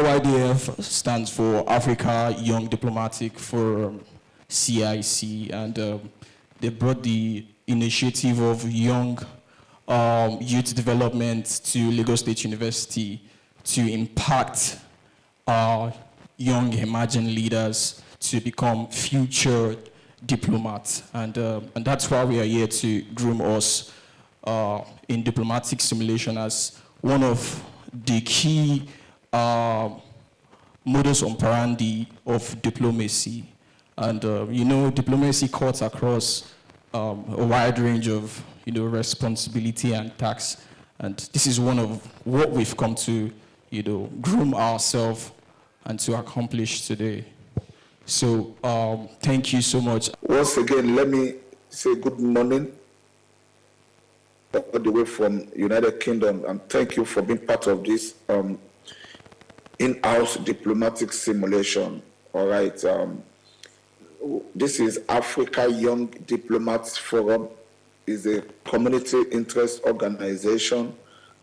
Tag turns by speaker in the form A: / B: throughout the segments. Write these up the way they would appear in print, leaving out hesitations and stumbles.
A: AYDF stands for Africa Young Diplomatic Forum, CIC, and they brought the initiative of young youth development to Lagos State University to impact young emerging leaders to become future diplomats. And that's why we are here to groom us in diplomatic simulation as one of the key modus operandi of diplomacy. And you know, diplomacy cuts across a wide range of responsibility and tasks. And this is one of what we've come to groom ourselves and to accomplish today. So thank you so much.
B: Once again, let me say good morning all the way from United Kingdom, and thank you for being part of this in-house diplomatic simulation. All right. This is Africa Young Diplomats Forum. Is a community interest organization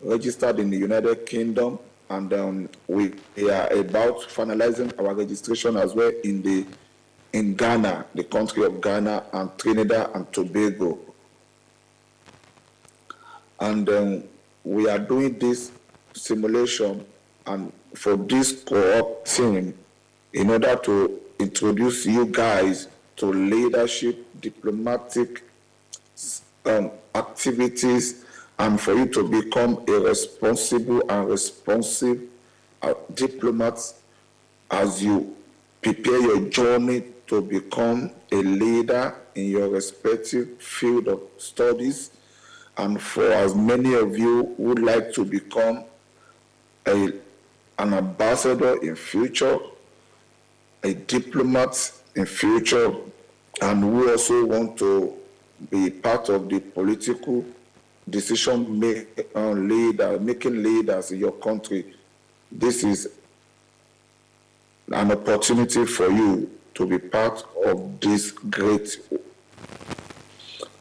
B: registered in the United Kingdom, and we are about finalizing our registration as well in Ghana, the country of Ghana, and Trinidad and Tobago. And we are doing this simulation and for this cohort team in order to introduce you guys to leadership, diplomatic activities, and for you to become a responsible and responsive diplomat as you prepare your journey to become a leader in your respective field of studies. And for as many of you who would like to become an ambassador in future, a diplomat in future, and who also want to be part of the political decision making leaders in your country, this is an opportunity for you to be part of this great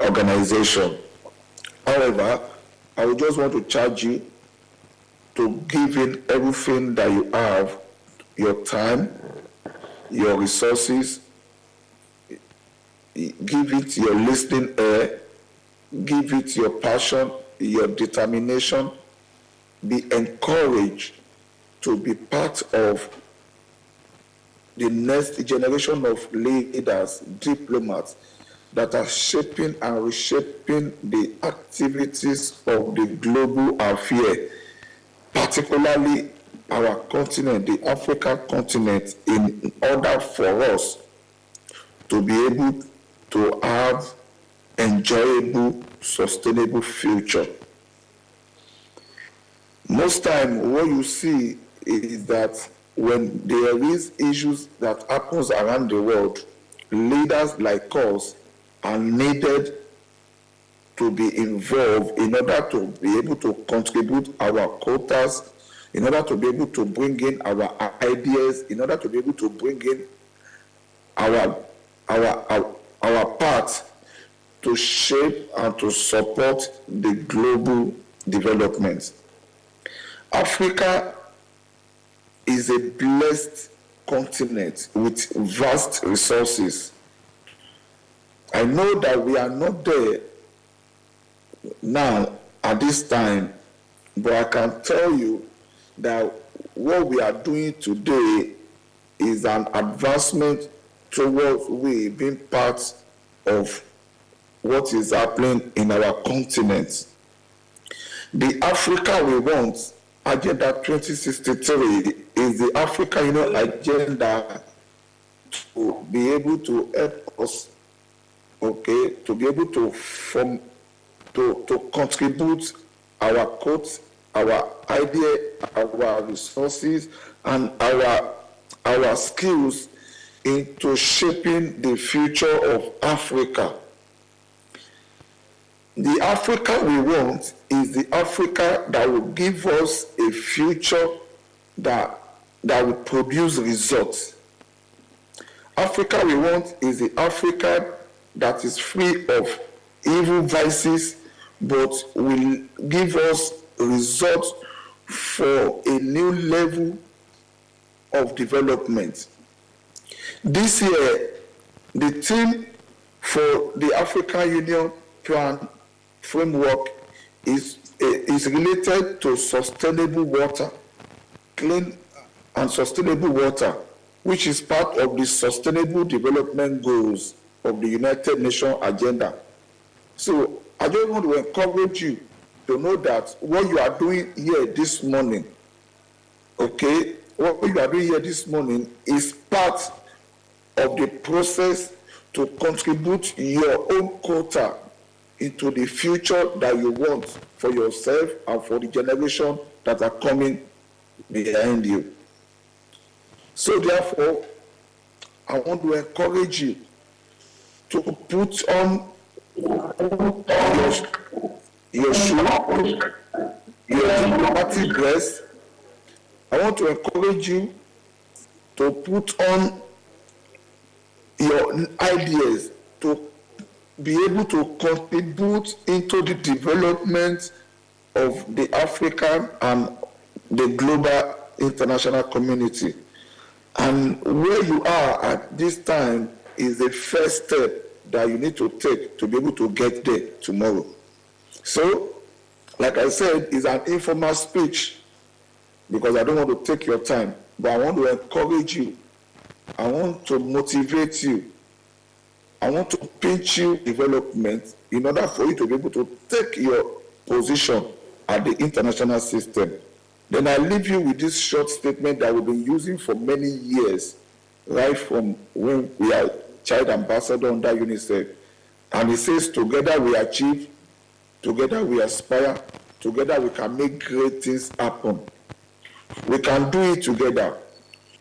B: organization. However, I would just want to charge you to give in everything that you have, your time, your resources, give it your listening ear, give it your passion, your determination. Be encouraged to be part of the next generation of leaders, diplomats, that are shaping and reshaping the activities of the global affair, particularly our continent, the African continent, in order for us to be able to have enjoyable, sustainable future. Most time, what you see is that when there is issues that happens around the world, leaders like us are needed to be involved in order to be able to contribute our quotas, in order to be able to bring in our ideas, in order to be able to bring in our part to shape and to support the global development. Africa is a blessed continent with vast resources. I know that we are not there now at this time, but I can tell you that what we are doing today is an advancement towards we being part of what is happening in our continent. The Africa we want, Agenda 2063, is the Africa agenda to be able to help us, okay, to be able to contribute our quotes, our idea, our resources, and our skills into shaping the future of Africa. The Africa we want is the Africa that will give us a future that will produce results. Africa we want is the Africa that is free of evil vices, but will give us results for a new level of development. This year, the theme for the African Union Plan framework is related to sustainable water, clean and sustainable water, which is part of the Sustainable Development Goals of the United Nations agenda. So I just want to encourage you to know that what you are doing here this morning, okay, what you are doing here this morning is part of the process to contribute your own quota into the future that you want for yourself and for the generation that are coming behind you. So therefore, I want to encourage you to put on your shoe, your diplomatic dress. I want to encourage you to put on your ideas to be able to contribute into the development of the African and the global international community. And where you are at this time is the first step that you need to take to be able to get there tomorrow. So, like I said, it's an informal speech because I don't want to take your time, but I want to encourage you. I want to motivate you. I want to pitch you development in order for you to be able to take your position at the international system. Then I leave you with this short statement that we've been using for many years, right from when we are child ambassador under UNICEF. And it says, together we achieve, together we aspire, together we can make great things happen. We can do it together.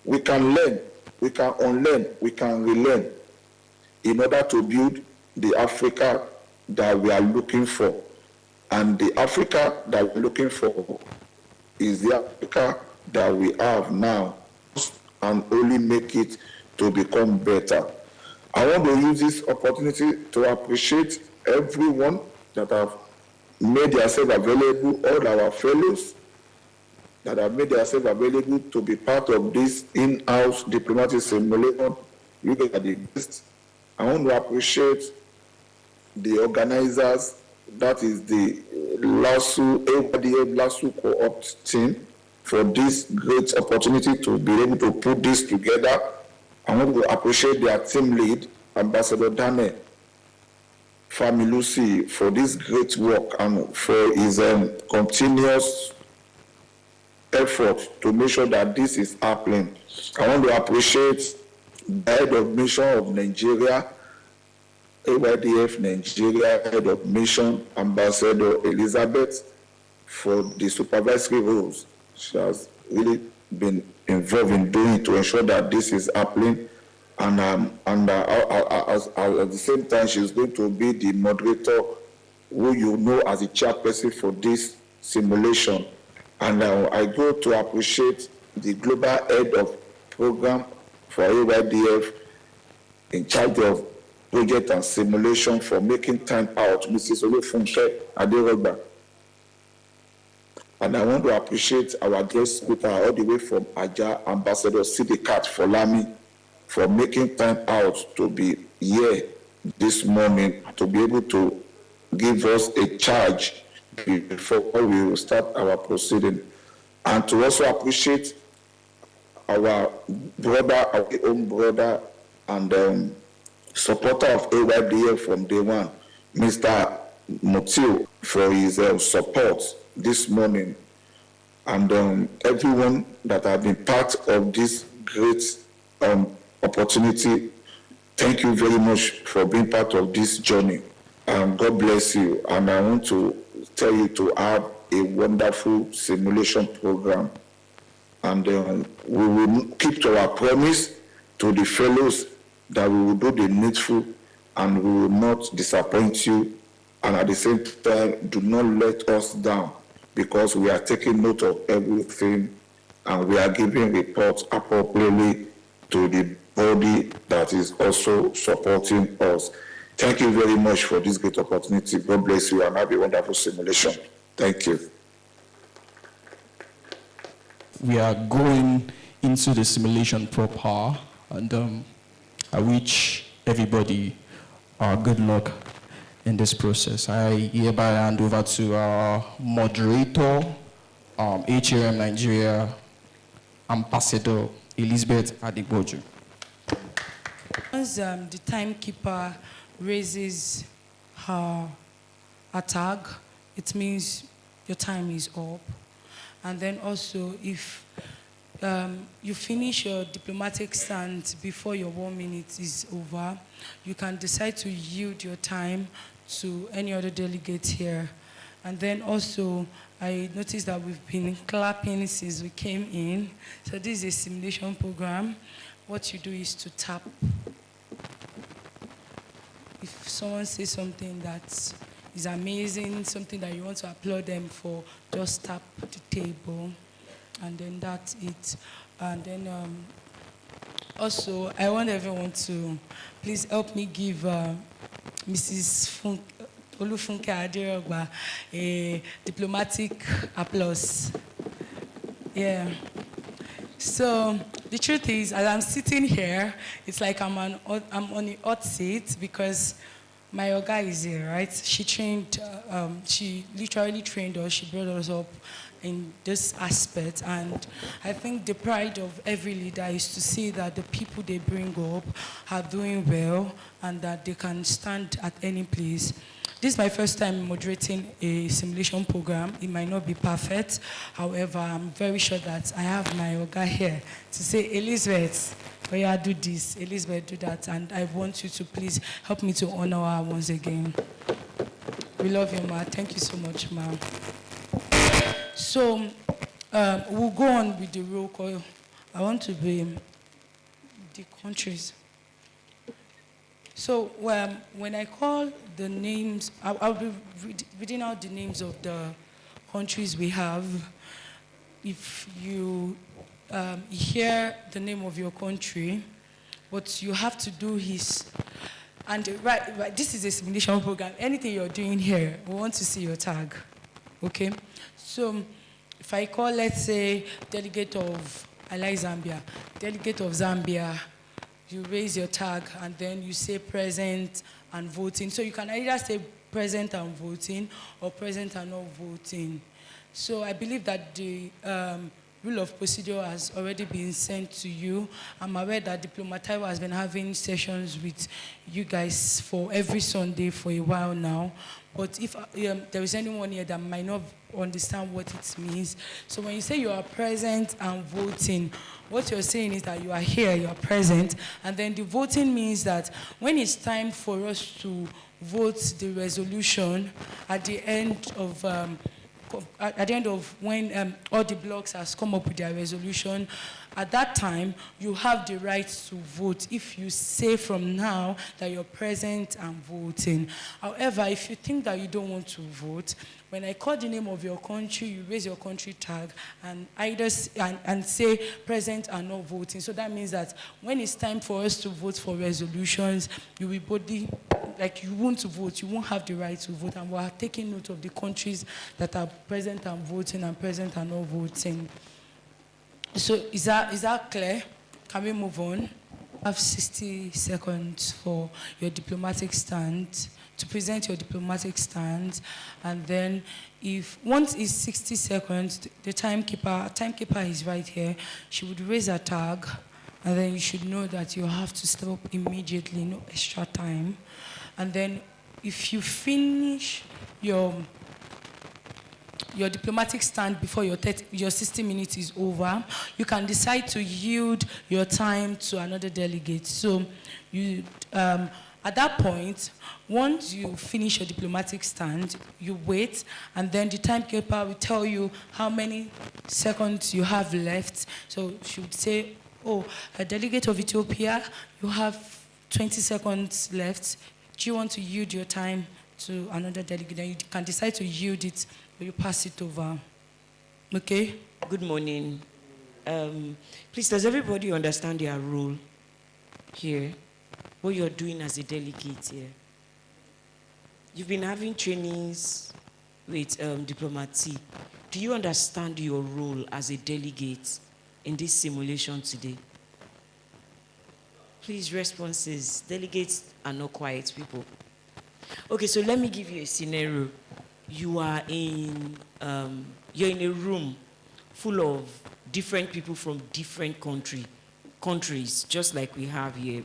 B: We can learn, we can unlearn, we can relearn in order to build the Africa that we are looking for. And the Africa that we're looking for is the Africa that we have now, and only make it to become better. I want to use this opportunity to appreciate everyone that have made themselves available, all our fellows that have made themselves available to be part of this in-house diplomatic simulation. You guys are the best. I want to appreciate the organizers, that is the AYDF LASU Cohort team, for this great opportunity to be able to put this together. I want to appreciate their team lead, Ambassador Dane Familusi, for this great work and for his continuous effort to make sure that this is happening. I want to appreciate the head of mission of Nigeria, AYDF Nigeria head of mission, Ambassador Elizabeth, for the supervisory roles she has really been involved in doing to ensure that this is happening. And at the same time, she's going to be the moderator, who you know as the chairperson for this simulation. And I go to appreciate the global head of program for AYDF in charge of project and simulation for making time out, Mrs. Olufunke Aderogba. And I want to appreciate our guest speaker all the way from Aja, Ambassador Sidikat Folami, for making time out to be here this morning to be able to give us a charge before we will start our proceeding. And to also appreciate our brother, our own brother, and supporter of AYDF from day one, Mr. Mutiu, for his support this morning, and everyone that have been part of this great opportunity. Thank you very much for being part of this journey. God bless you. And I want to tell you to have a wonderful simulation program. And we will keep to our promise to the fellows that we will do the needful and we will not disappoint you. And at the same time, do not let us down, because we are taking note of everything and we are giving reports appropriately to the body that is also supporting us. Thank you very much for this great opportunity. God bless you and have a wonderful simulation. Thank you.
A: We are going into the simulation proper, and I wish everybody good luck in this process. I hereby hand over to our moderator, HRM Nigeria Ambassador Elizabeth Adigboju.
C: Once the timekeeper raises her tag, it means your time is up. And then also, if you finish your diplomatic stand before your 1 minute is over, you can decide to yield your time to any other delegate here. And then also, I noticed that we've been clapping since we came in. So this is a simulation program. What you do is to tap. If someone says something that is amazing, something that you want to applaud them for, just tap the table, and then that's it. And then also, I want everyone to please help me give Mrs. Olufunke Adirogba a diplomatic applause. Yeah. So the truth is, as I'm sitting here, it's like I'm on a hot seat because my oga is here, right? She trained, she literally trained us, she brought us up in this aspect, and I think the pride of every leader is to see that the people they bring up are doing well and that they can stand at any place. This is my first time moderating a simulation program. It might not be perfect. However, I'm very sure that I have my oga here to say, Elizabeth, Oya, do this, Elizabeth, do that. And I want you to please help me to honor her once again. We love you, ma. Thank you so much, ma. So we'll go on with the roll call. I want to be the countries. So when I call the names, I'll be reading out the names of the countries we have. If you hear the name of your country, what you have to do is, and right, this is a simulation program. Anything you're doing here, we want to see your tag, okay? So if I call, let's say, delegate of, I like Zambia, delegate of Zambia, you raise your tag and then you say present and voting. So you can either say present and voting or present and not voting. So I believe that the rule of procedure has already been sent to you. I'm aware that Diplomativo has been having sessions with you guys for every Sunday for a while now. But if there is anyone here that might not understand what it means, so when you say you are present and voting, what you're saying is that you are here, you are present, and then the voting means that when it's time for us to vote the resolution at the end of when all the blocks has come up with their resolution, at that time, you have the right to vote if you say from now that you're present and voting. However, if you think that you don't want to vote, when I call the name of your country, you raise your country tag and either and say present and not voting. So that means that when it's time for us to vote for resolutions, you will body, like you won't vote, you won't have the right to vote, and we are taking note of the countries that are present and voting and present and not voting. So is that clear? Can we move on? I have 60 seconds for your diplomatic stand, to present your diplomatic stand, and then if once it's 60 seconds, the timekeeper is right here. She would raise a tag, and then you should know that you have to stop immediately, no extra time. And then if you finish your diplomatic stand before your 60 minutes is over, you can decide to yield your time to another delegate. So you, at that point, once you finish your diplomatic stand, you wait, and then the timekeeper will tell you how many seconds you have left. So she would say, oh, a delegate of Ethiopia, you have 20 seconds left. Do you want to yield your time to another delegate? Then you can decide to yield it, or you pass it over. Okay?
D: Good morning. Please, does everybody understand their role here? What you're doing as a delegate here? You've been having trainings with Diplomati. Do you understand your role as a delegate in this simulation today? Please, responses. Delegates are not quiet people. Okay, so let me give you a scenario. You are you're in a room full of different people from different countries, just like we have here.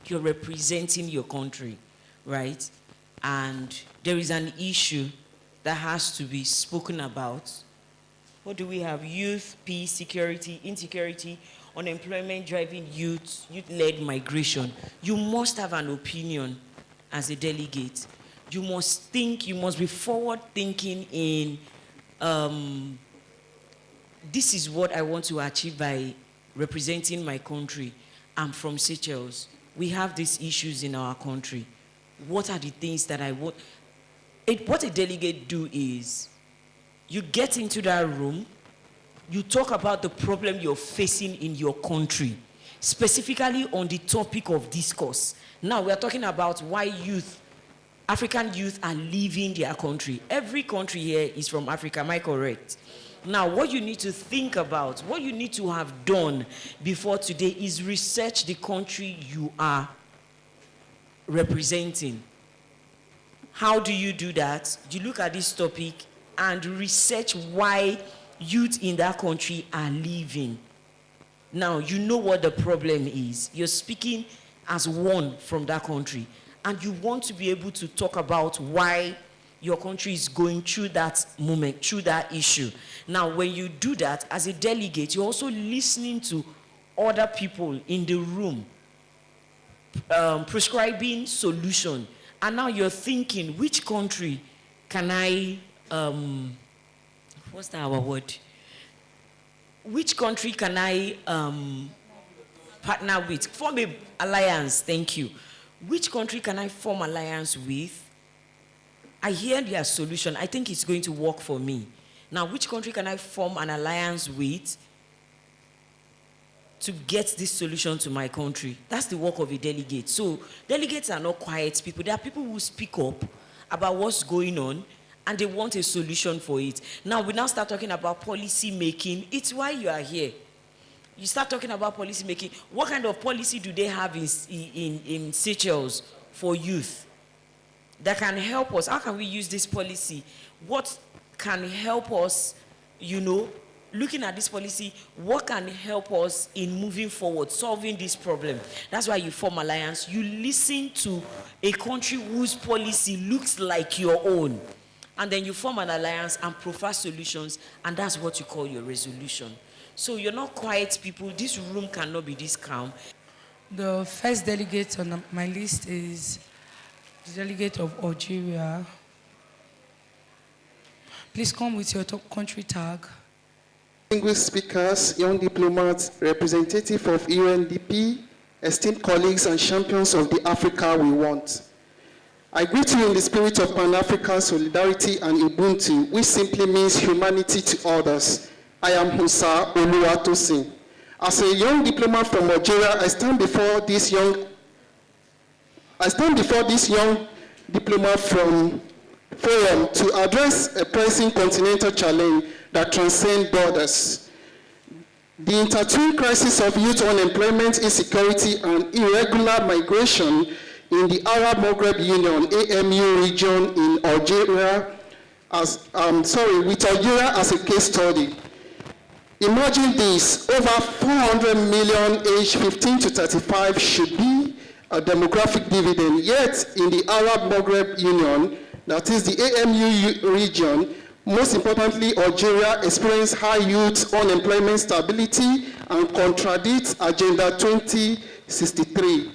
D: You're representing your country, right? And there is an issue that has to be spoken about. What do we have? Youth, peace, security, insecurity, unemployment driving youth, youth-led migration. You must have an opinion as a delegate. You must think, you must be forward-thinking in, this is what I want to achieve by representing my country. I'm from Seychelles. We have these issues in our country. What are the things that I want? What a delegate do is, you get into that room, you talk about the problem you're facing in your country, specifically on the topic of discourse. Now, we're talking about why youth, African youth are leaving their country. Every country here is from Africa, am I correct? Now, what you need to think about, what you need to have done before today is research the country you are representing. How do you do that? You look at this topic and research why youth in that country are leaving. Now, you know what the problem is. You're speaking as one from that country, and you want to be able to talk about why your country is going through that moment, through that issue. Now, when you do that, as a delegate, you're also listening to other people in the room, prescribing solution. And now you're thinking, which country can I, what's that our word? Which country can I partner with? Form an alliance, thank you. Which country can I form alliance with? I hear their solution. I think it's going to work for me. Now, which country can I form an alliance with to get this solution to my country? That's the work of a delegate. So delegates are not quiet people. There are people who speak up about what's going on, and they want a solution for it. Now, we now start talking about policy making. It's why you are here. You start talking about policy making. What kind of policy do they have in Seychelles for youth that can help us? How can we use this policy? What can help us, you know, looking at this policy, what can help us in moving forward, solving this problem? That's why you form alliance. You listen to a country whose policy looks like your own, and then you form an alliance and profile solutions, and that's what you call your resolution. So you're not quiet people. This room cannot be this calm.
C: The first delegate on my list is the delegate of Algeria. Please come with your top country tag.
E: Distinguished speakers, young diplomats, representative of UNDP, esteemed colleagues and champions of the Africa we want. I greet you in the spirit of Pan-African solidarity and Ubuntu, which simply means humanity to others. I am Husa Oluwatosin. As a young diplomat from Algeria, I stand before this young diplomat from forum to address a pressing continental challenge that transcends borders. The intertwined crisis of youth unemployment, insecurity, and irregular migration in the Arab Maghreb Union, AMU region in Algeria, with Algeria as a case study. Imagine this, over 400 million aged 15 to 35 should be a demographic dividend, yet in the Arab Maghreb Union, that is the AMU region, most importantly, Algeria experienced high youth unemployment stability and contradicts Agenda 2063.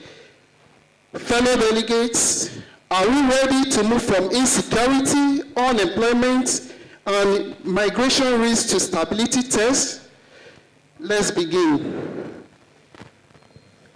E: Fellow delegates, are we ready to move from insecurity, unemployment, and migration risk to stability test? Let's begin.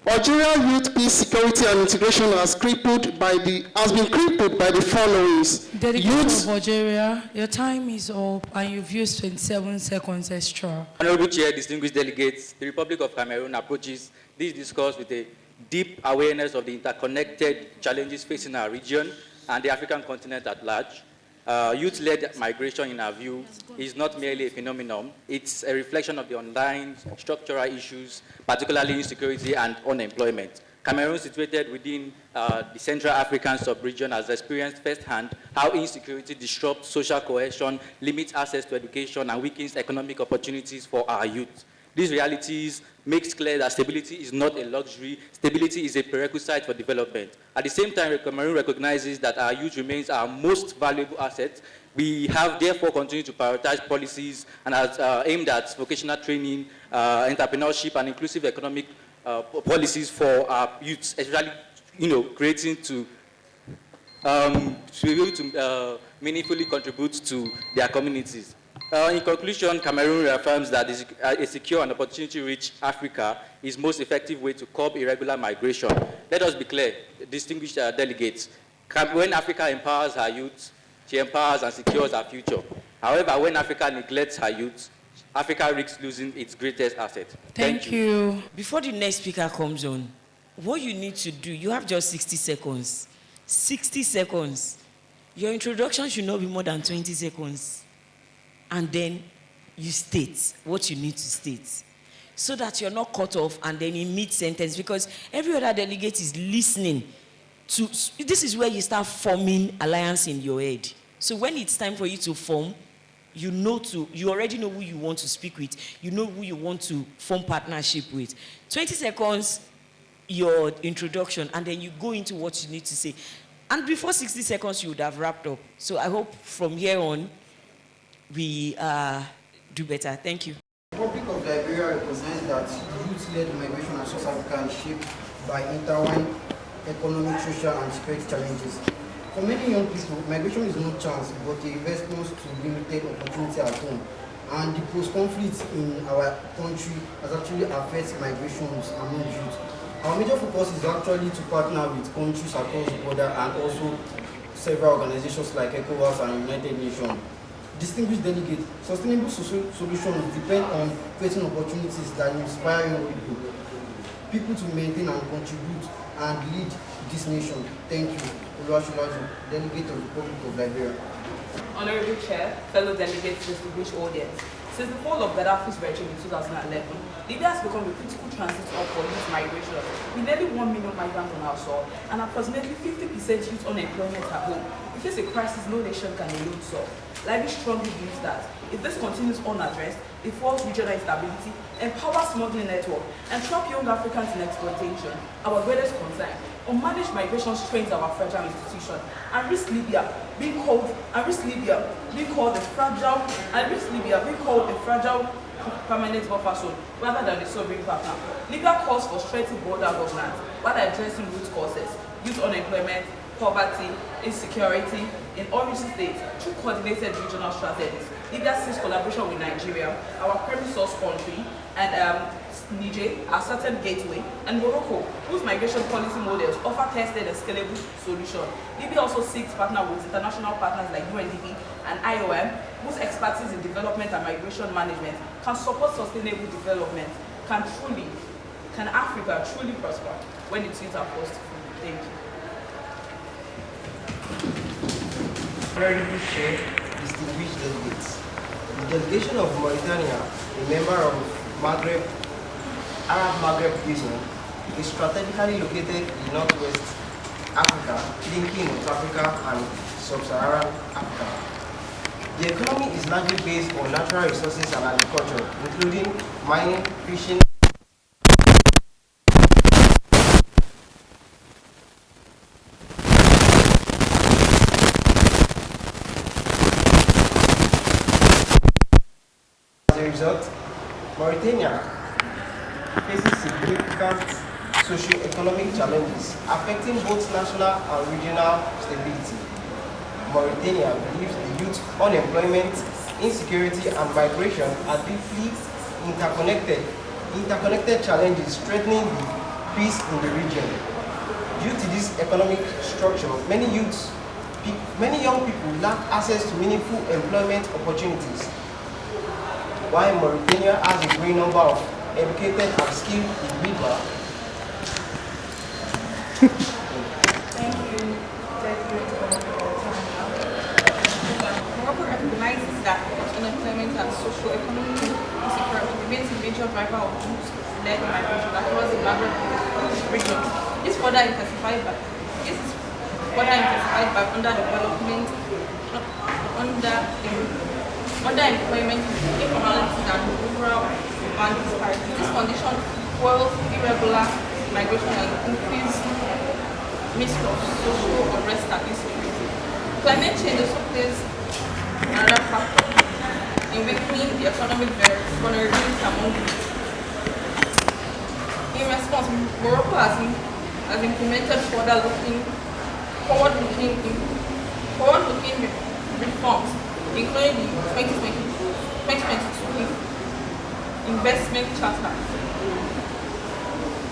E: Algeria youth peace, security, and integration has been crippled by the followings.
C: Delegate of Algeria, your time is up and you've used 27 seconds extra.
F: Honorable Chair, distinguished delegates, the Republic of Cameroon approaches this discourse with a deep awareness of the interconnected challenges facing our region and the African continent at large. Youth-led migration, in our view, is not merely a phenomenon. It's a reflection of the underlying structural issues, particularly insecurity and unemployment. Cameroon, situated within the Central African sub-region, has experienced firsthand how insecurity disrupts social cohesion, limits access to education, and weakens economic opportunities for our youth. These realities makes clear that stability is not a luxury. Stability is a prerequisite for development. At the same time, Cameroon recognizes that our youth remains our most valuable asset. We have therefore continued to prioritize policies and has aimed at vocational training, entrepreneurship, and inclusive economic policies for our youths, especially, creating to be able to meaningfully contribute to their communities. In conclusion, Cameroon reaffirms that a secure and opportunity-rich Africa is most effective way to curb irregular migration. Let us be clear, distinguished delegates. When Africa empowers her youth, she empowers and secures her future. However, when Africa neglects her youth, Africa risks losing its greatest asset.
C: Thank you.
D: Before the next speaker comes on, what you need to do, you have just 60 seconds. 60 seconds. Your introduction should not be more than 20 seconds. And then you state what you need to state, so that you're not cut off and then in mid-sentence, because every other delegate is listening to, this is where you start forming alliance in your head. So when it's time for you to form, you already know who you want to speak with, you know who you want to form partnership with. 20 seconds, your introduction, and then you go into what you need to say. And before 60 seconds, you would have wrapped up. So I hope from here on, we do better. Thank you.
G: The Republic of Liberia recognizes that youth-led migration in South Africa is shaped by intertwined economic, social, and security challenges. For many young people, migration is not chance, but a response to limited opportunity at home. And the post-conflict in our country has actually affected migrations among youth. Our major focus is actually to partner with countries across the border and also several organizations like ECOWAS and United Nations. Distinguished delegate, sustainable solutions depend on creating opportunities that inspire young people to maintain and contribute and lead this nation. Thank you. Oluwaseun, delegate of the Republic of Liberia.
H: Honorable Chair, fellow delegates, distinguished audience. Since the fall of Gaddafi's regime in 2011, Libya has become a critical transit hub for youth migration, with nearly 1 million migrants on our soil and approximately 50% youth unemployment at home. We face a crisis no nation can alone solve. Libya strongly believes that if this continues unaddressed, it fuels regional instability, empowers smuggling network, and trap young Africans in exploitation. Our greatest concern, unmanaged migration strains our fragile institution and risk Libya being called a fragile permanent buffer zone rather than a sovereign partner. Libya calls for strengthened border governance while addressing root causes, youth unemployment, poverty, insecurity in origin states through coordinated regional strategies. Libya seeks collaboration with Nigeria, our primary source country, and Niger, our certain gateway, and Morocco, whose migration policy models offer tested and scalable solutions. Libya also seeks partner with international partners like UNDP and IOM, whose expertise in development and migration management can support sustainable development. Can Africa truly prosper when its youth are forced to flee? Thank you.
G: Honorable Chair, distinguished delegates. The delegation of Mauritania, a member of Arab Maghreb region, is strategically located in Northwest Africa, linking North Africa and Sub-Saharan Africa. The economy is largely based on natural resources and agriculture, including mining, fishing, result, Mauritania faces significant socio-economic challenges affecting both national and regional stability. Mauritania believes the youth unemployment, insecurity, and migration are deeply interconnected challenges threatening the peace in the region. Due to this economic structure, many young people lack access to meaningful employment opportunities. While Mauritania has a growing number of educated and skilled individuals.
H: Thank you. socio-economic insecurity remains a major driver of youth-led migration across the Maghreb region. This is further intensified by underdevelopment, underemployment, informality, and rural urban disparity. This condition fuels irregular migration and increased risk of social unrest and insecurity. Climate change also plays another factor in weakening the economic vulnerability among youth. In response, Morocco has implemented forward-looking reforms, including the 2022 investment charter.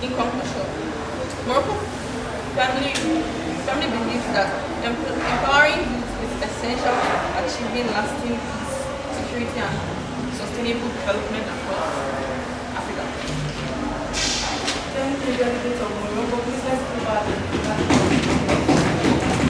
H: In conclusion, Morocco family believes that empowering youth is essential to achieving lasting peace, security, and sustainable development across Africa.
I: Thank you, delegates of Morocco. Please let's go back.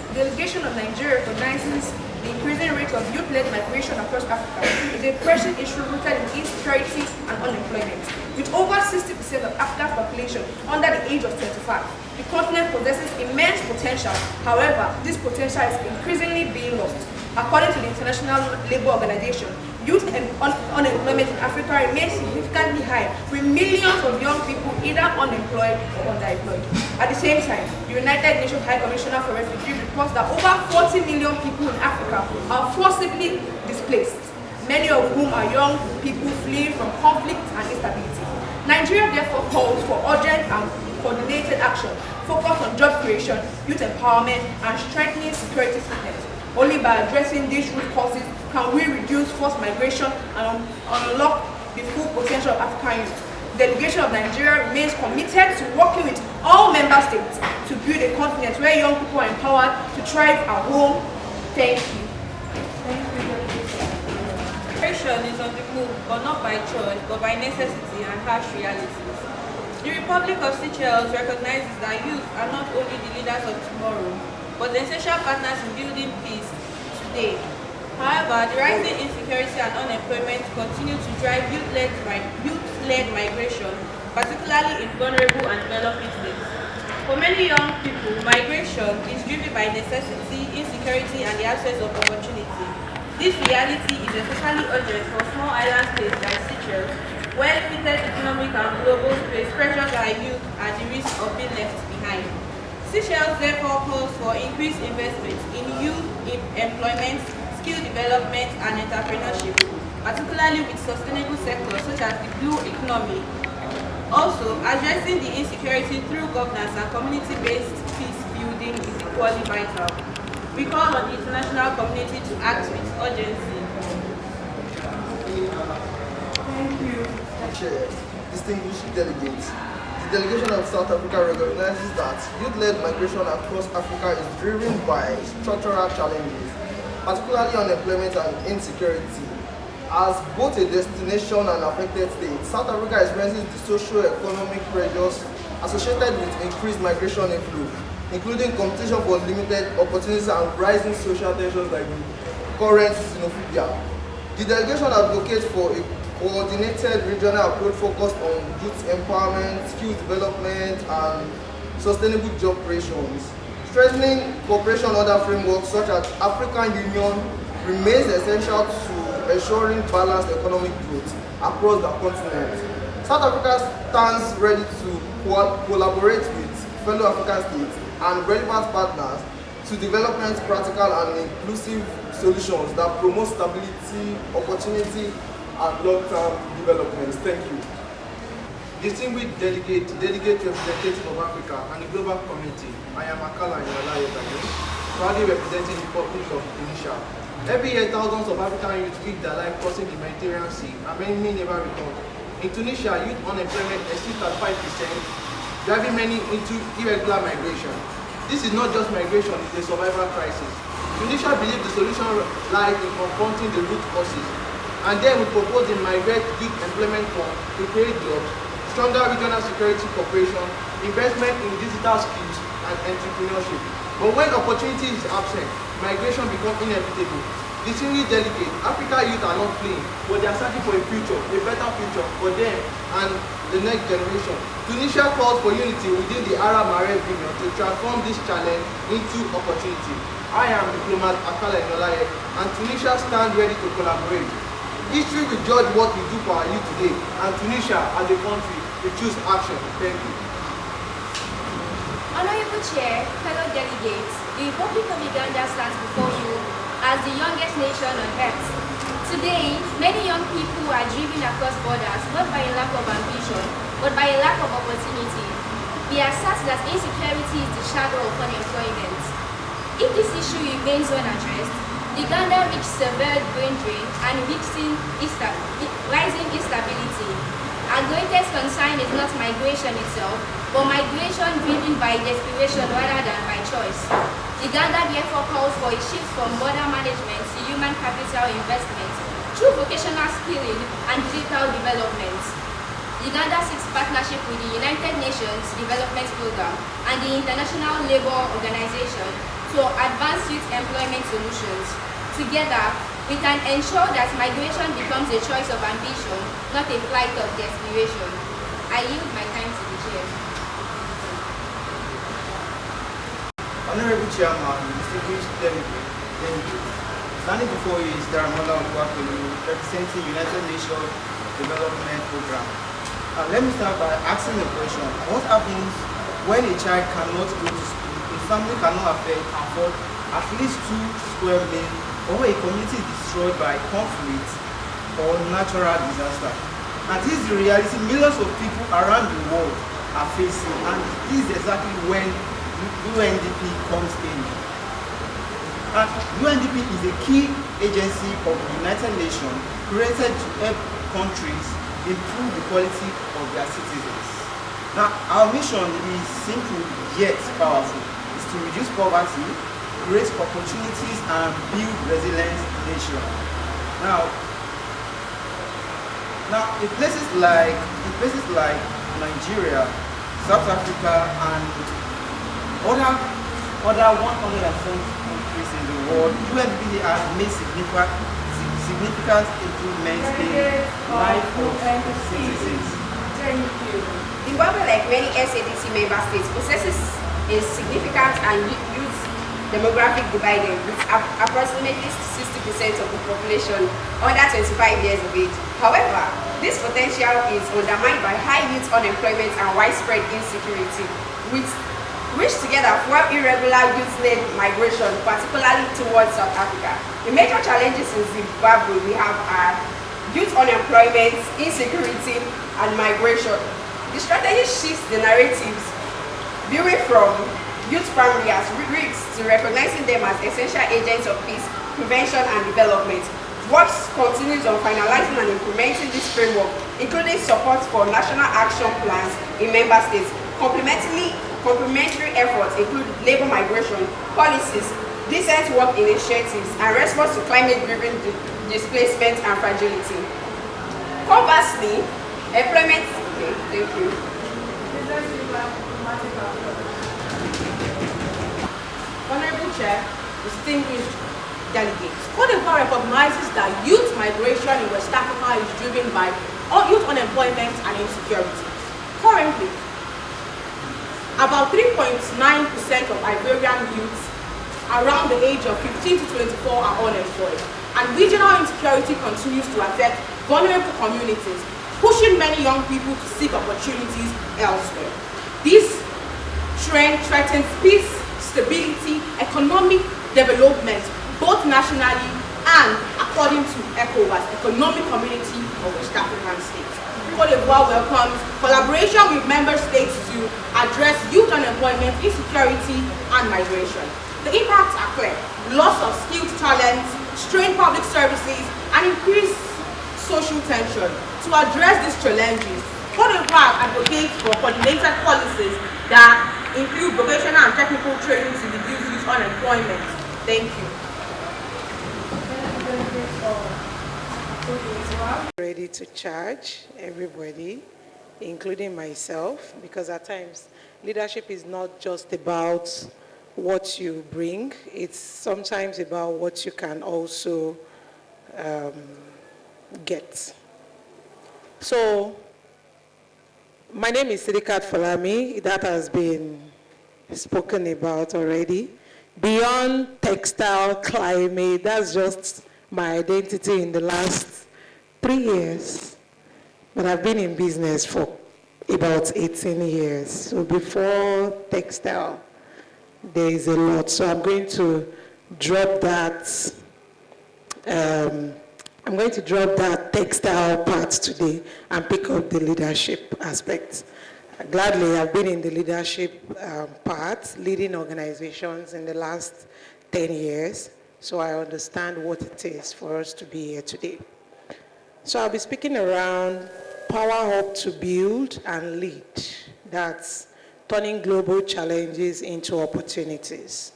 I: The delegation of Nigeria recognizes the increasing rate of youth-led migration across Africa is a pressing issue rooted in insecurity and unemployment. With over 60% of Africa's population under the age of 25, the continent possesses immense potential. However, this potential is increasingly being lost. According to the International Labour Organization, youth unemployment in Africa remains significantly high, with millions of young people either unemployed or underemployed. At the same time, the United Nations High Commissioner for Refugees reports that over 40 million people in Africa are forcibly displaced, many of whom are young people fleeing from conflict and instability. Nigeria therefore calls for urgent and coordinated action focused on job creation, youth empowerment, and strengthening security systems. Only by addressing these root causes can we reduce forced migration and unlock the full potential of African youth. The delegation of Nigeria remains committed to working with all member states to build a continent where young people are empowered to thrive at home. Thank you.
J: Migration is on the move, but not by choice, but by necessity and harsh realities. The Republic of Seychelles recognizes that youth are not only the leaders of tomorrow, but the essential partners in building peace today. However, the rising insecurity and unemployment continue to drive youth-led migration, particularly in vulnerable and developing states. For many young people, migration is driven by necessity, insecurity, and the absence of opportunity. This reality is especially urgent for small island states like Seychelles, where limited economic and global space pressures our youth at the risk of being left behind. Seychelles therefore calls for increased investment in youth employment, skill development, and entrepreneurship, particularly with sustainable sectors such as the blue economy. Also, addressing the insecurity through governance and community-based peace building is equally vital. We call on the international community to act with urgency.
I: Thank you.
K: Chair, distinguished delegates. The delegation of South Africa recognizes that youth-led migration across Africa is driven by structural challenges, particularly unemployment and insecurity. As both a destination and affected state, South Africa experiences the socio-economic pressures associated with increased migration inflow, including competition for limited opportunities and rising social tensions like the current xenophobia. The delegation advocates for a coordinated regional approach focused on youth empowerment, skill development, and sustainable job creations. Strengthening cooperation under frameworks such as African Union remains essential to ensuring balanced economic growth across the continent. South Africa stands ready to collaborate with fellow African states and relevant partners to develop practical and inclusive solutions that promote stability, opportunity, and long-term development. Thank you.
L: Distinguished delegate representative of Africa and the global community, I am Akala Nyalayo, proudly representing the Republic of Tunisia. Every year, thousands of African youth risk their life crossing the Mediterranean Sea, and many never return. In Tunisia, youth unemployment exceeds 35%, driving many into irregular migration. This is not just migration, it's a survival crisis. Tunisia believes the solution lies in confronting the root causes, and then we propose the Migrate Youth Employment Fund to create jobs, stronger regional security cooperation, investment in digital skills, and entrepreneurship. But when opportunity is absent, migration becomes inevitable. Distinguished delegates, Africa youth are not playing, but they are searching for a future, a better future for them and the next generation. Tunisia calls for unity within the Arab-Maghreb Union to transform this challenge into opportunity. I am diplomat Akala Inolaye, and Tunisia stands ready to collaborate. History will judge what we do for our youth today, and Tunisia, as a country, will choose action. Thank you.
I: Honorable Chair, fellow delegates, the Republic of Uganda stands before you as the youngest nation on earth. Today, many young people are driven across borders not by a lack of ambition, but by a lack of opportunity. They assert that insecurity is the shadow of unemployment. If this issue remains unaddressed, Uganda reaches severe brain drain and rising instability. Our greatest concern is not migration itself, but migration driven by desperation rather than by choice. Uganda therefore calls for a shift from border management to human capital investment through vocational skilling and digital development. Uganda seeks partnership with the United Nations Development Programme and the International Labour Organization to advance youth employment solutions. Together, we can ensure that migration becomes a choice of ambition, not a flight of desperation. I yield my time to the Chair.
G: Honorable Chairman, distinguished delegates, standing before you is Daramola Oluwapelu, representing United Nations Development Programme. Let me start by asking a question. What happens when a child cannot go to school, a family cannot afford at least 2 square meals, or a community is destroyed by conflict or natural disaster? And this is the reality millions of people around the world are facing, and this is exactly when UNDP comes in. And UNDP is a key agency of the United Nations created to help countries improve the quality of their citizens. Now, our mission is simple yet powerful. It's to reduce poverty, create opportunities, and build resilience in the nation. Now in places like Nigeria, South Africa, and other 170 countries in the world, UNDP has made significant improvements in life of citizens.
M: Thank you. Zimbabwe, like many SADC member states, possesses a significant and youth demographic divide with approximately 60% of the population under 25 years of age. However, this potential is undermined by high youth unemployment and widespread insecurity, which together fuel irregular youth-led migration, particularly towards South Africa. The major challenges in Zimbabwe we have are youth unemployment, insecurity, and migration. The strategy shifts the narratives, viewing from youth primarily as risks to recognizing them as essential agents of peace, prevention, and development. Work continues on finalizing and implementing this framework, including support for national action plans in member states. Complementary efforts include labor migration, policies, decent work initiatives, and response to climate-driven displacement and fragility. Conversely, employment... Okay, thank you.
H: Honorable Chair, distinguished delegates, Cote d'Ivoire recognizes that youth migration in West Africa is driven by youth unemployment and insecurity. Currently, about 3.9% of Ivorian youths around the age of 15 to 24 are unemployed, and regional insecurity continues to affect vulnerable communities, pushing many young people to seek opportunities elsewhere. This trend threatens peace, stability, economic development, both nationally and, according to ECOWAS, Economic Community of West African States. Cote d'Ivoire welcomes collaboration with member states to address youth unemployment, insecurity, and migration. The impacts are clear: loss of skilled talent, strained public services, and increased social tension. To address these challenges, Cote d'Ivoire advocates for coordinated policies that include vocational and technical training to reduce youth unemployment. Thank you.
N: Ready to charge everybody, including myself, because at times leadership is not just about what you bring. It's sometimes about what you can also get. So, my name is Sidikat Falami. That has been spoken about already. Beyond textile, climate, that's just my identity in the last 3 years. But I've been in business for about 18 years. So before textile, there is a lot. So I'm going to drop that. I'm going to drop that textile part today and pick up the leadership aspect. Gladly, I've been in the leadership part, leading organizations in the last 10 years, so I understand what it is for us to be here today. So I'll be speaking around power up to build and lead. That's turning global challenges into opportunities.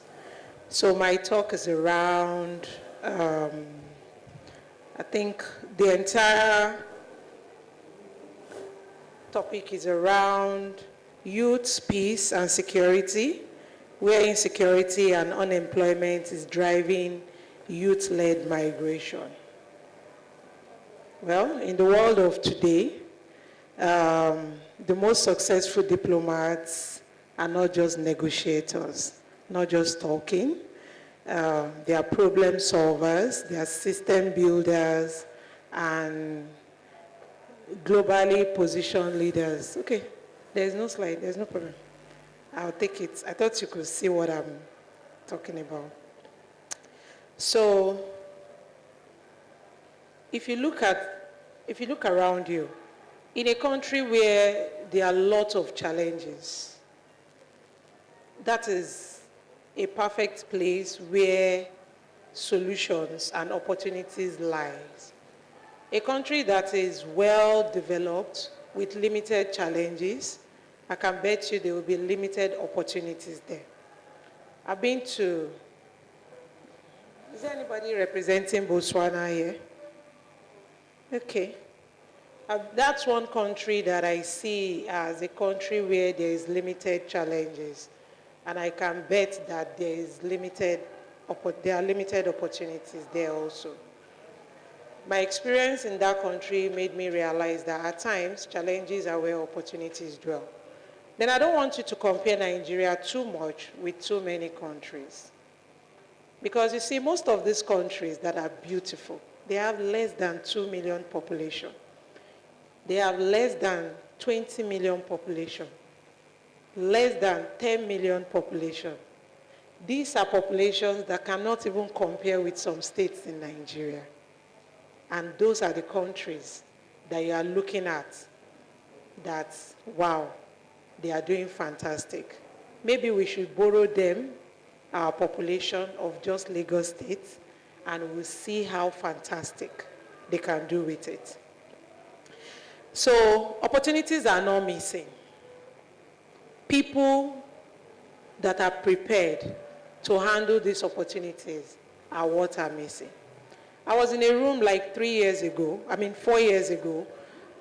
N: So my talk is around, I think the entire topic is around youth, peace, and security, where insecurity and unemployment is driving youth-led migration. Well, in the world of today, the most successful diplomats are not just negotiators, not just talking. They are problem solvers, they are system builders, and globally positioned leaders. Okay, there's no slide, there's no problem. I'll take it. I thought you could see what I'm talking about. So, if you look around you, in a country where there are lots of challenges, that is a perfect place where solutions and opportunities lie. A country that is well developed with limited challenges, I can bet you there will be limited opportunities there. I've been to, is there anybody representing Botswana here? Okay. That's one country that I see as a country where there is limited challenges. And I can bet that there are limited opportunities there also. My experience in that country made me realize that at times, challenges are where opportunities dwell. Then I don't want you to compare Nigeria too much with too many countries. Because you see, most of these countries that are beautiful, they have less than 2 million population. They have less than 20 million population, less than 10 million population. These are populations that cannot even compare with some states in Nigeria. And those are the countries that you are looking at that, wow, they are doing fantastic. Maybe we should borrow them, our population of just Lagos State, and we'll see how fantastic they can do with it. So opportunities are not missing. People that are prepared to handle these opportunities are what are missing. I was in a room like 4 years ago,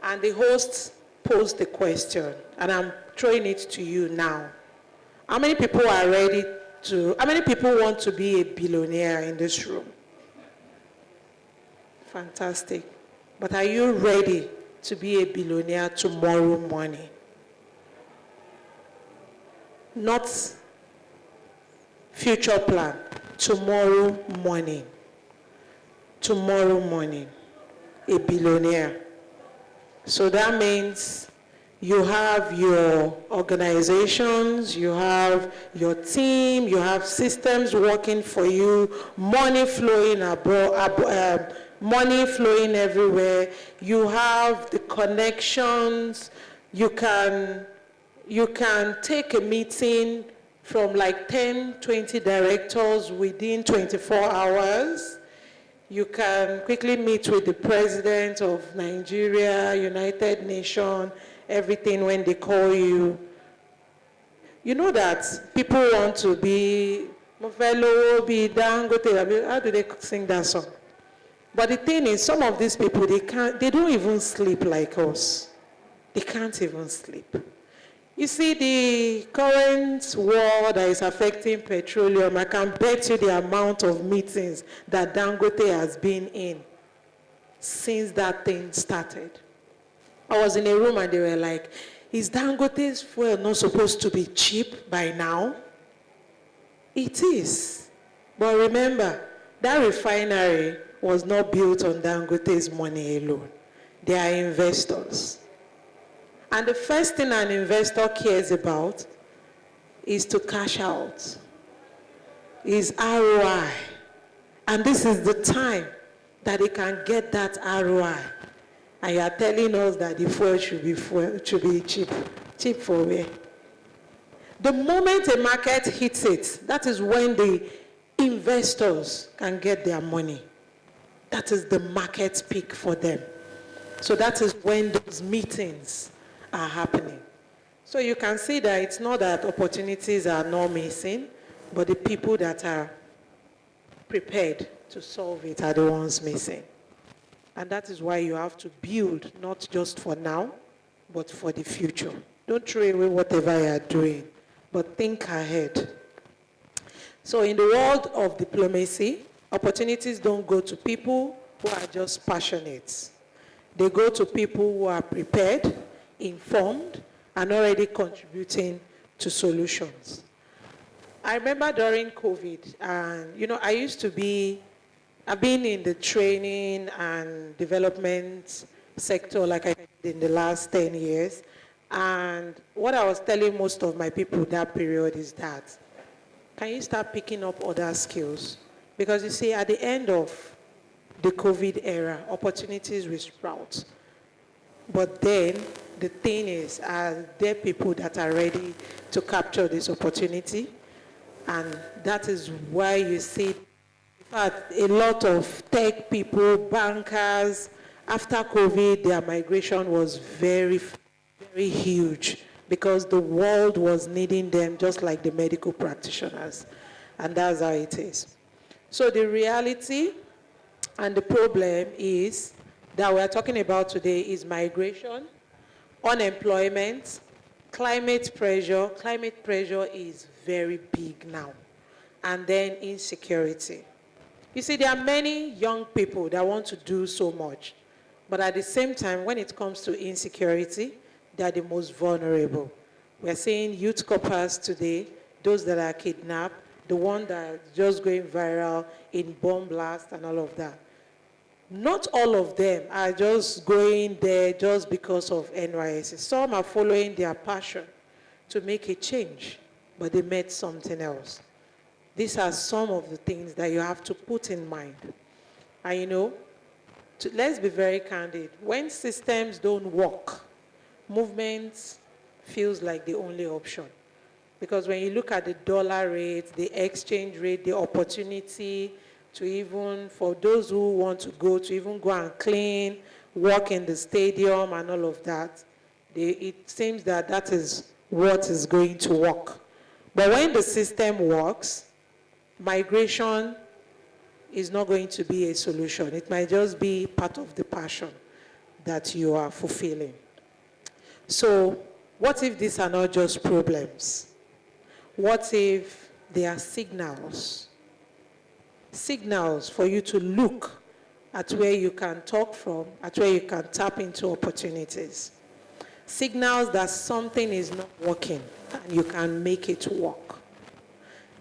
N: and the host posed the question, and I'm throwing it to you now. How many people want to be a billionaire in this room? Fantastic. But are you ready to be a billionaire tomorrow morning? Not future plan, tomorrow morning. Tomorrow morning, a billionaire. So that means you have your organizations, you have your team, you have systems working for you, money flowing abroad, money flowing everywhere. You have the connections. You can take a meeting from like 10, 20 directors within 24 hours. You can quickly meet with the president of Nigeria, United Nations, everything when they call you. You know that people want to be Mofelo, be Dangote. How do they sing that song? But the thing is, some of these people, they don't even sleep like us. They can't even sleep. You see, the current war that is affecting petroleum, I can bet you the amount of meetings that Dangote has been in since that thing started. I was in a room and they were like, is Dangote's fuel not supposed to be cheap by now? It is. But remember, that refinery was not built on Dangote's money alone. They are investors. And the first thing an investor cares about is to cash out, is ROI. And this is the time that they can get that ROI. And you are telling us that the fuel should be cheap. Cheap for where? The moment a market hits it, that is when the investors can get their money. That is the market peak for them. So that is when those meetings are happening. So you can see that it's not that opportunities are not missing, but the people that are prepared to solve it are the ones missing. And that is why you have to build, not just for now, but for the future. Don't throw away whatever you are doing, but think ahead. So in the world of diplomacy, opportunities don't go to people who are just passionate. They go to people who are prepared, informed, and already contributing to solutions. I remember during COVID, and I've been in the training and development sector like I did in the last 10 years. And what I was telling most of my people that period is that, can you start picking up other skills? Because you see, at the end of the COVID era, opportunities will sprout. But then the thing is, are there people that are ready to capture this opportunity? And that is why you see, in fact, a lot of tech people, bankers, after COVID, their migration was very, very huge because the world was needing them just like the medical practitioners. And that's how it is. So the reality and the problem is that we're talking about today is migration, unemployment, climate pressure. Climate pressure is very big now. And then insecurity. You see, there are many young people that want to do so much. But at the same time, when it comes to insecurity, they are the most vulnerable. We're seeing youth coppers today, those that are kidnapped, the one that are just going viral in bomb blast and all of that. Not all of them are just going there just because of NYSC. Some are following their passion to make a change, but they met something else. These are some of the things that you have to put in mind. And let's be very candid. When systems don't work, movement feels like the only option. Because when you look at the dollar rate, the exchange rate, the opportunity to even, for those who want to go and clean, work in the stadium and all of that, it seems that that is what is going to work. But when the system works, migration is not going to be a solution. It might just be part of the passion that you are fulfilling. So what if these are not just problems? What if they are signals? Signals for you to look at where you can talk from, at where you can tap into opportunities. Signals that something is not working and you can make it work.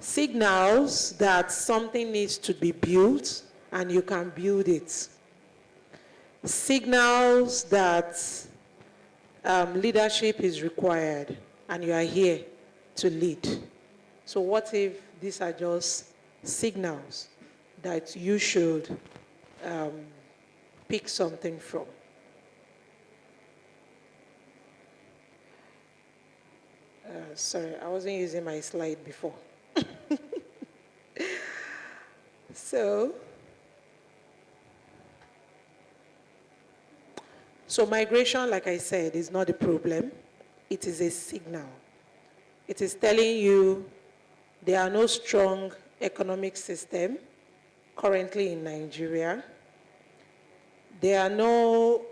N: Signals that something needs to be built and you can build it. Signals that leadership is required and you are here to lead. So what if these are just signals that you should pick something from? Sorry, I wasn't using my slide before. So migration, like I said, is not a problem. It is a signal. It is telling you there are no strong economic system currently in Nigeria. There are no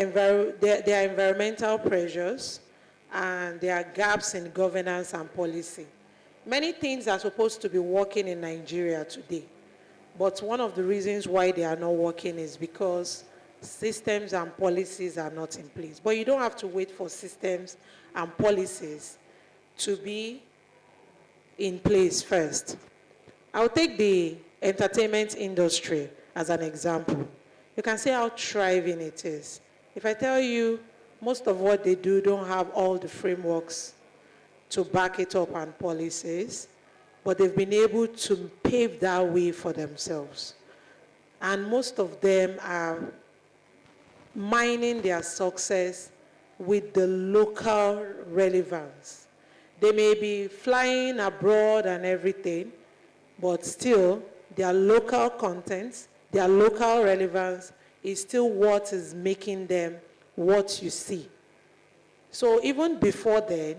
N: there are environmental pressures, and there are gaps in governance and policy. Many things are supposed to be working in Nigeria today, but one of the reasons why they are not working is because systems and policies are not in place. But you don't have to wait for systems and policies to be in place first. I'll take the entertainment industry as an example. You can see how thriving it is. If I tell you most of what they do don't have all the frameworks to back it up and policies, but they've been able to pave that way for themselves. And most of them are mining their success with the local relevance. They may be flying abroad and everything, but still their local content, their local relevance is still what is making them what you see. So even before then,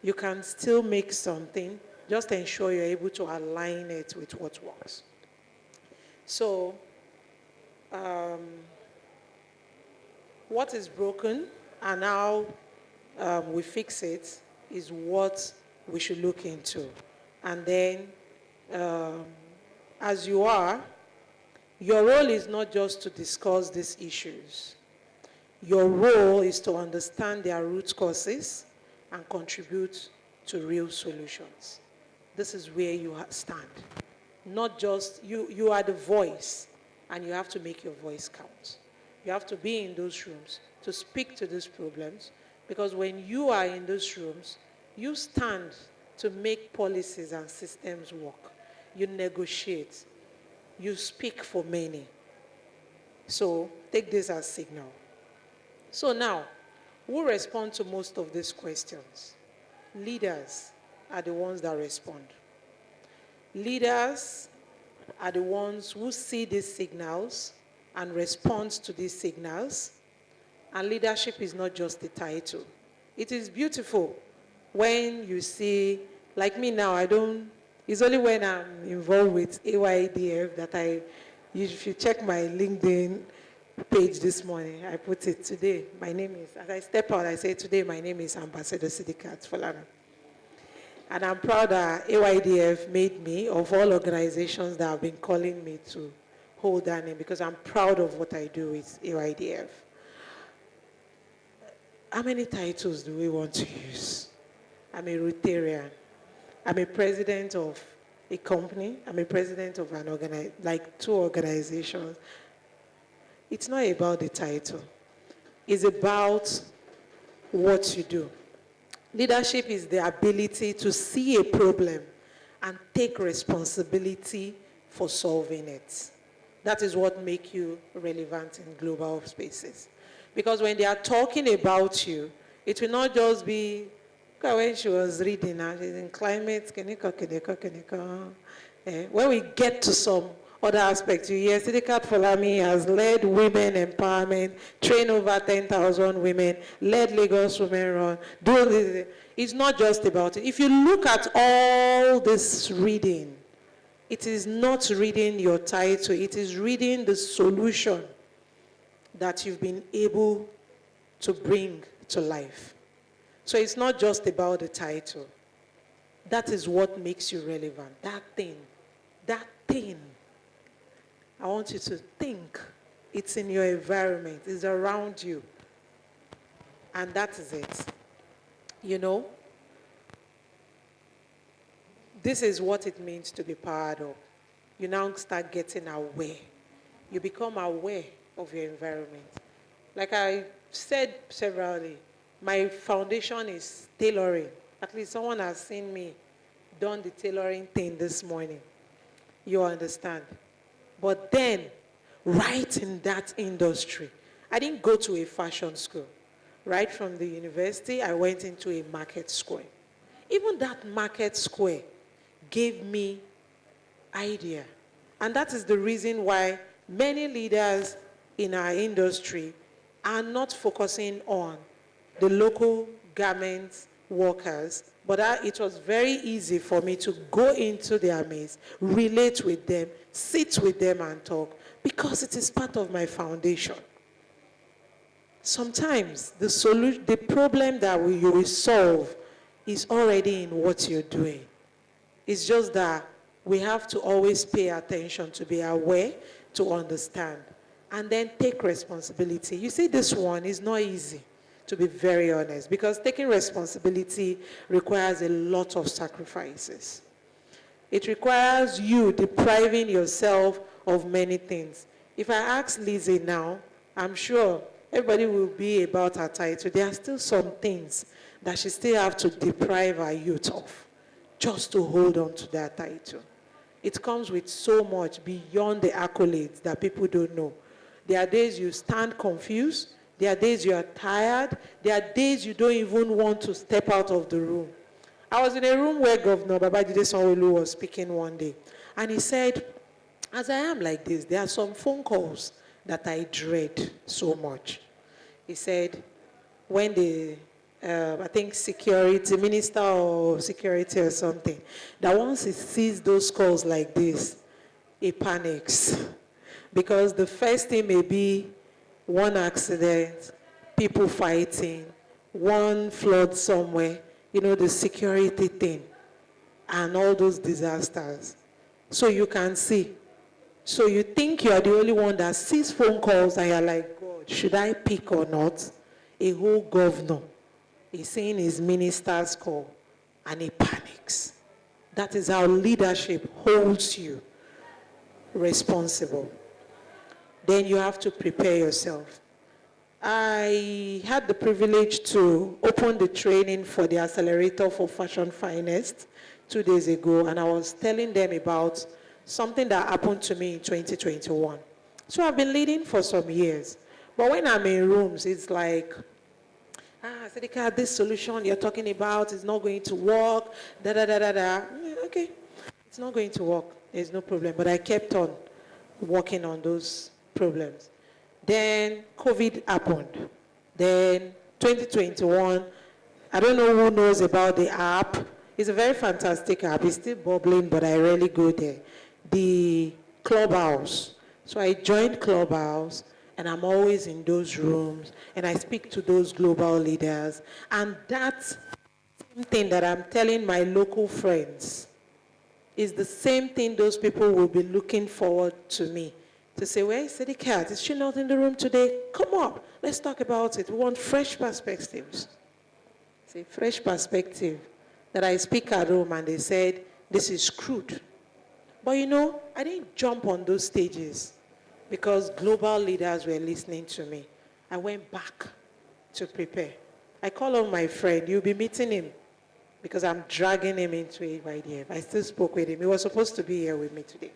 N: you can still make something, just ensure you're able to align it with what works. So, what is broken and how we fix it is what we should look into. And then, as you are, your role is not just to discuss these issues. Your role is to understand their root causes and contribute to real solutions. This is where you stand. Not just, you are the voice, and you have to make your voice count. You have to be in those rooms to speak to these problems, because when you are in those rooms, you stand to make policies and systems work. You negotiate. You speak for many. So take this as signal. So now, who respond to most of these questions? Leaders are the ones that respond. Leaders are the ones who see these signals and respond to these signals. And leadership is not just a title. It is beautiful when you see, like me now, it's only when I'm involved with AYDF that if you check my LinkedIn page this morning, I put it today. My name is, as I step out, I say today my name is Ambassador Sidikat Falana. And I'm proud that AYDF made me, of all organizations that have been calling me to hold that name, because I'm proud of what I do with AYDF. How many titles do we want to use? I'm a Rotarian. I'm a president of a company. I'm a president of two organizations. It's not about the title. It's about what you do. Leadership is the ability to see a problem and take responsibility for solving it. That is what makes you relevant in global spaces. Because when they are talking about you, it will not just be, when she was reading, she's in climate, when we get to some other aspects, you hear Sidikat Folami has led women empowerment, trained over 10,000 women, led Lagos Women Run, do this. It's not just about it. If you look at all this reading, it is not reading your title, it is reading the solution that you've been able to bring to life. So it's not just about the title. That is what makes you relevant. That thing. I want you to think. It's in your environment. It's around you. And that is it. You know? This is what it means to be powered up. You now start getting aware. You become aware of your environment. Like I said severally, my foundation is tailoring. At least someone has seen me done the tailoring thing this morning. You understand? But then, right in that industry, I didn't go to a fashion school. Right from the university, I went into a market square. Even that market square gave me idea. And that is the reason why many leaders in our industry are not focusing on the local garment workers, but it was very easy for me to go into their midst, relate with them, sit with them and talk, because it is part of my foundation. sometimes the problem that you will solve is already in what you're doing. It's just that we have to always pay attention, to be aware, to understand, and then take responsibility. You see, this one is not easy, to be very honest, because taking responsibility requires a lot of sacrifices. It requires you depriving yourself of many things. If I ask Lizzie now, I'm sure everybody will be about her title. There are still some things that she still have to deprive her youth of just to hold on to that title. It comes with so much beyond the accolades that people don't know. There are days you stand confused. There are days you are tired. There are days you don't even want to step out of the room. I was in a room where Governor Babajide Sanwo-Olu was speaking one day, and he said, as I am like this, there are some phone calls that I dread so much. He said, when the, I think security, minister or security or something, that once he sees those calls like this, he panics. Because the first thing may be one accident, people fighting, one flood somewhere, you know, the security thing, and all those disasters. So you can see. So you think you are the only one that sees phone calls and you're like, God, should I pick or not? A whole governor is seeing his minister's call and he panics. That is how leadership holds you responsible. Then you have to prepare yourself. I had the privilege to open the training for the Accelerator for Fashion Finest 2 days ago, and I was telling them about something that happened to me in 2021. So I've been leading for some years. But when I'm in rooms, it's like, Sedika, this solution you're talking about is not going to work, Okay, it's not going to work. There's no problem. But I kept on working on those problems. Then COVID happened. Then 2021, I don't know who knows about the app. It's a very fantastic app. It's still bubbling, but I rarely go there. The Clubhouse. So I joined Clubhouse, and I'm always in those rooms, and I speak to those global leaders. And that same thing that I'm telling my local friends is the same thing those people will be looking forward to me. To say, where is the cat? Is she not in the room today? Come up, let's talk about it. We want fresh perspectives. It's a fresh perspective that I speak at home and they said, this is crude. But you know, I didn't jump on those stages because global leaders were listening to me. I went back to prepare. I call on my friend, you'll be meeting him because I'm dragging him into AYDF. I still spoke with him. He was supposed to be here with me today.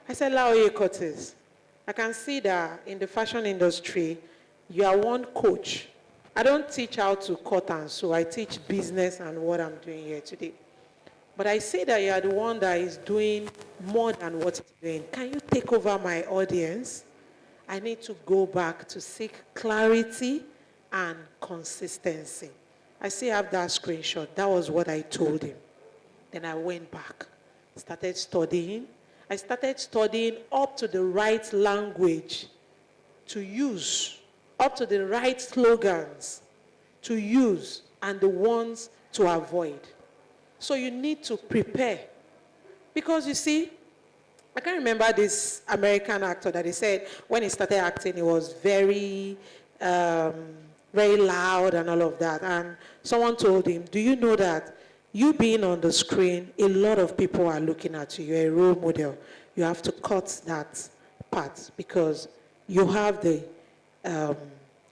N: I said, Laoye Curtis, I can see that in the fashion industry, you are one coach. I don't teach how to cut and sew. I teach business and what I'm doing here today. But I see that you are the one that is doing more than what it's doing. Can you take over my audience? I need to go back to seek clarity and consistency. I still have that screenshot. That was what I told him. Then I went back, started studying. I started studying up to the right language to use, up to the right slogans to use, and the ones to avoid. So you need to prepare. Because you see, I can remember this American actor that he said when he started acting, he was very, very loud and all of that. And someone told him, do you know that you being on the screen, a lot of people are looking at you. You're a role model. You have to cut that part because you have the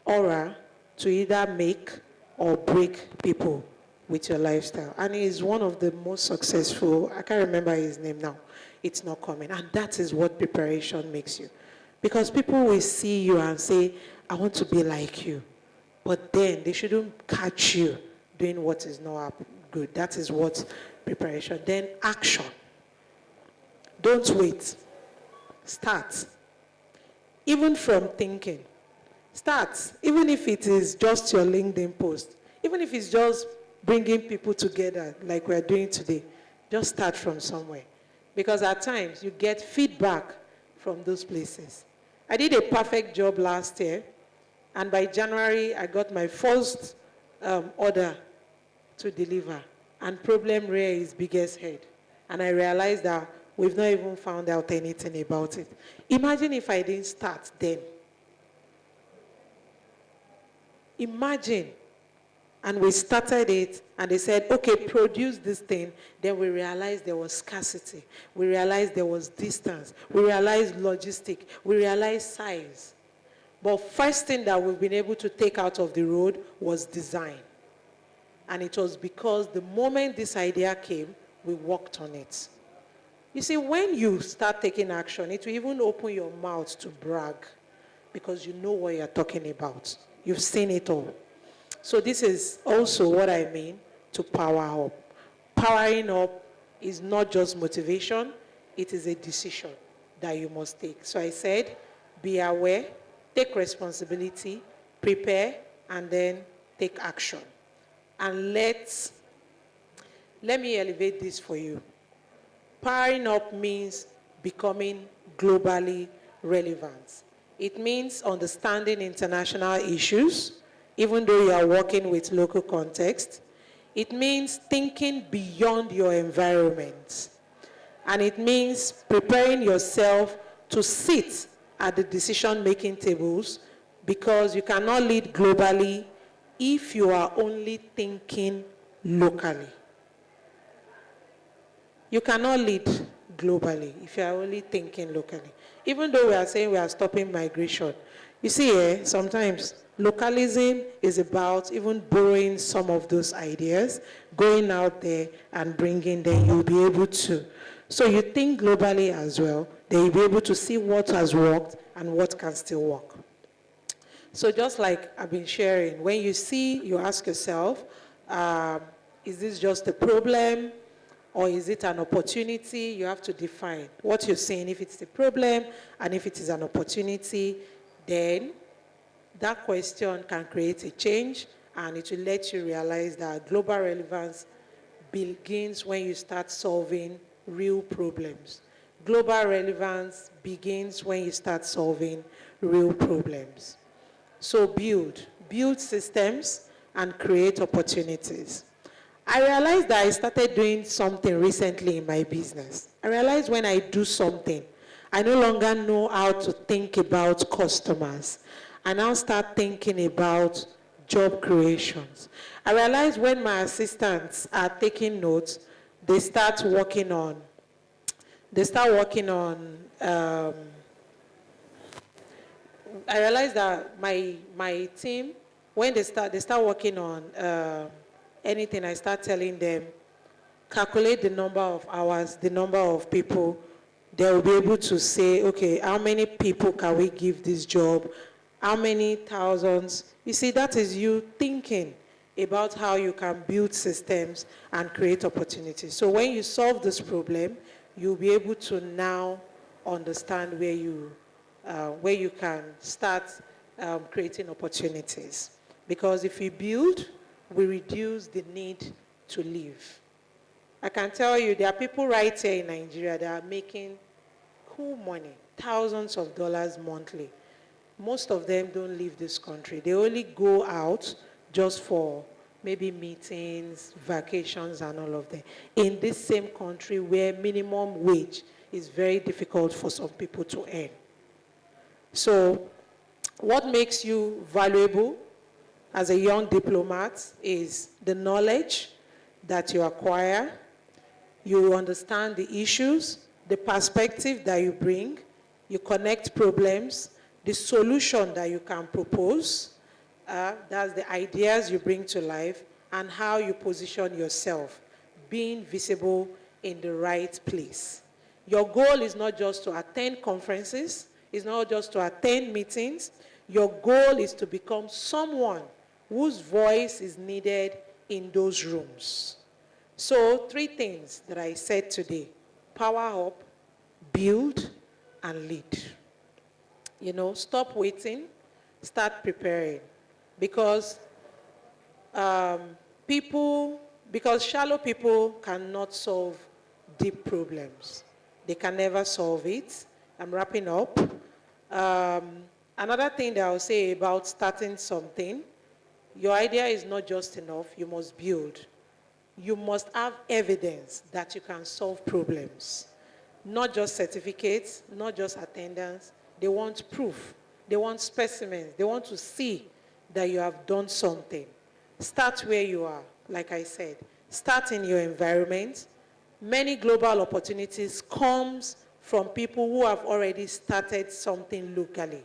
N: aura to either make or break people with your lifestyle. And he's one of the most successful, I can't remember his name now. It's not coming. And that is what preparation makes you. Because people will see you and say, I want to be like you. But then they shouldn't catch you doing what is not good. That is what preparation. Then action. Don't wait. Start. Even from thinking. Start. Even if it is just your LinkedIn post. Even if it's just bringing people together like we're doing today. Just start from somewhere. Because at times you get feedback from those places. I did a perfect job last year. And by January, I got my first order to deliver. And problem reared its biggest head. And I realized that we've not even found out anything about it. Imagine if I didn't start then. Imagine. And we started it, and they said, okay, produce this thing. Then we realized there was scarcity. We realized there was distance. We realized logistic. We realized size. But first thing that we've been able to take out of the road was design. And it was because the moment this idea came, we worked on it. You see, when you start taking action, it will even open your mouth to brag because you know what you're talking about. You've seen it all. So this is also what I mean to power up. Powering up is not just motivation, it is a decision that you must take. So I said, be aware, take responsibility, prepare, and then take action. And let me elevate this for you. Powering up means becoming globally relevant. It means understanding international issues, even though you are working with local context. It means thinking beyond your environment. And it means preparing yourself to sit at the decision-making tables, because you cannot lead globally if you are only thinking locally. You cannot lead globally if you are only thinking locally. Even though we are saying we are stopping migration, you see, sometimes localism is about even borrowing some of those ideas, going out there and bringing them. You'll be able to. So you think globally as well, then you'll be able to see what has worked and what can still work. So just like I've been sharing, when you see, you ask yourself, is this just a problem or is it an opportunity? You have to define what you're saying. If it's a problem and if it is an opportunity, then that question can create a change, and it will let you realize that global relevance begins when you start solving real problems. Global relevance begins when you start solving real problems. So build systems and create opportunities. I realized that I started doing something recently in my business. I realized when I do something, I no longer know how to think about customers. I now start thinking about job creations. I realize when my assistants are taking notes, they start working on I realize that my team, when they start working on anything, I start telling them, calculate the number of hours, the number of people. They will be able to say, okay, how many people can we give this job? How many thousands? You see, that is you thinking about how you can build systems and create opportunities. So when you solve this problem, you'll be able to now understand where you can start creating opportunities. Because if we build, we reduce the need to leave. I can tell you, there are people right here in Nigeria that are making cool money, thousands of dollars monthly. Most of them don't leave this country. They only go out just for maybe meetings, vacations, and all of that. In this same country where minimum wage is very difficult for some people to earn. So what makes you valuable as a young diplomat is the knowledge that you acquire. You understand the issues, the perspective that you bring, you connect problems, the solution that you can propose, that's the ideas you bring to life, and how you position yourself, being visible in the right place. Your goal is not just to attend conferences, it's not just to attend meetings. Your goal is to become someone whose voice is needed in those rooms. So 3 things that I said today: power up, build, and lead. You know, stop waiting, start preparing. Because shallow people cannot solve deep problems. They can never solve it. I'm wrapping up. Another thing that I'll say about starting something, your idea is not just enough, you must build. You must have evidence that you can solve problems. Not just certificates, not just attendance. They want proof. They want specimens. They want to see that you have done something. Start where you are, like I said. Start in your environment. Many global opportunities comes from people who have already started something locally.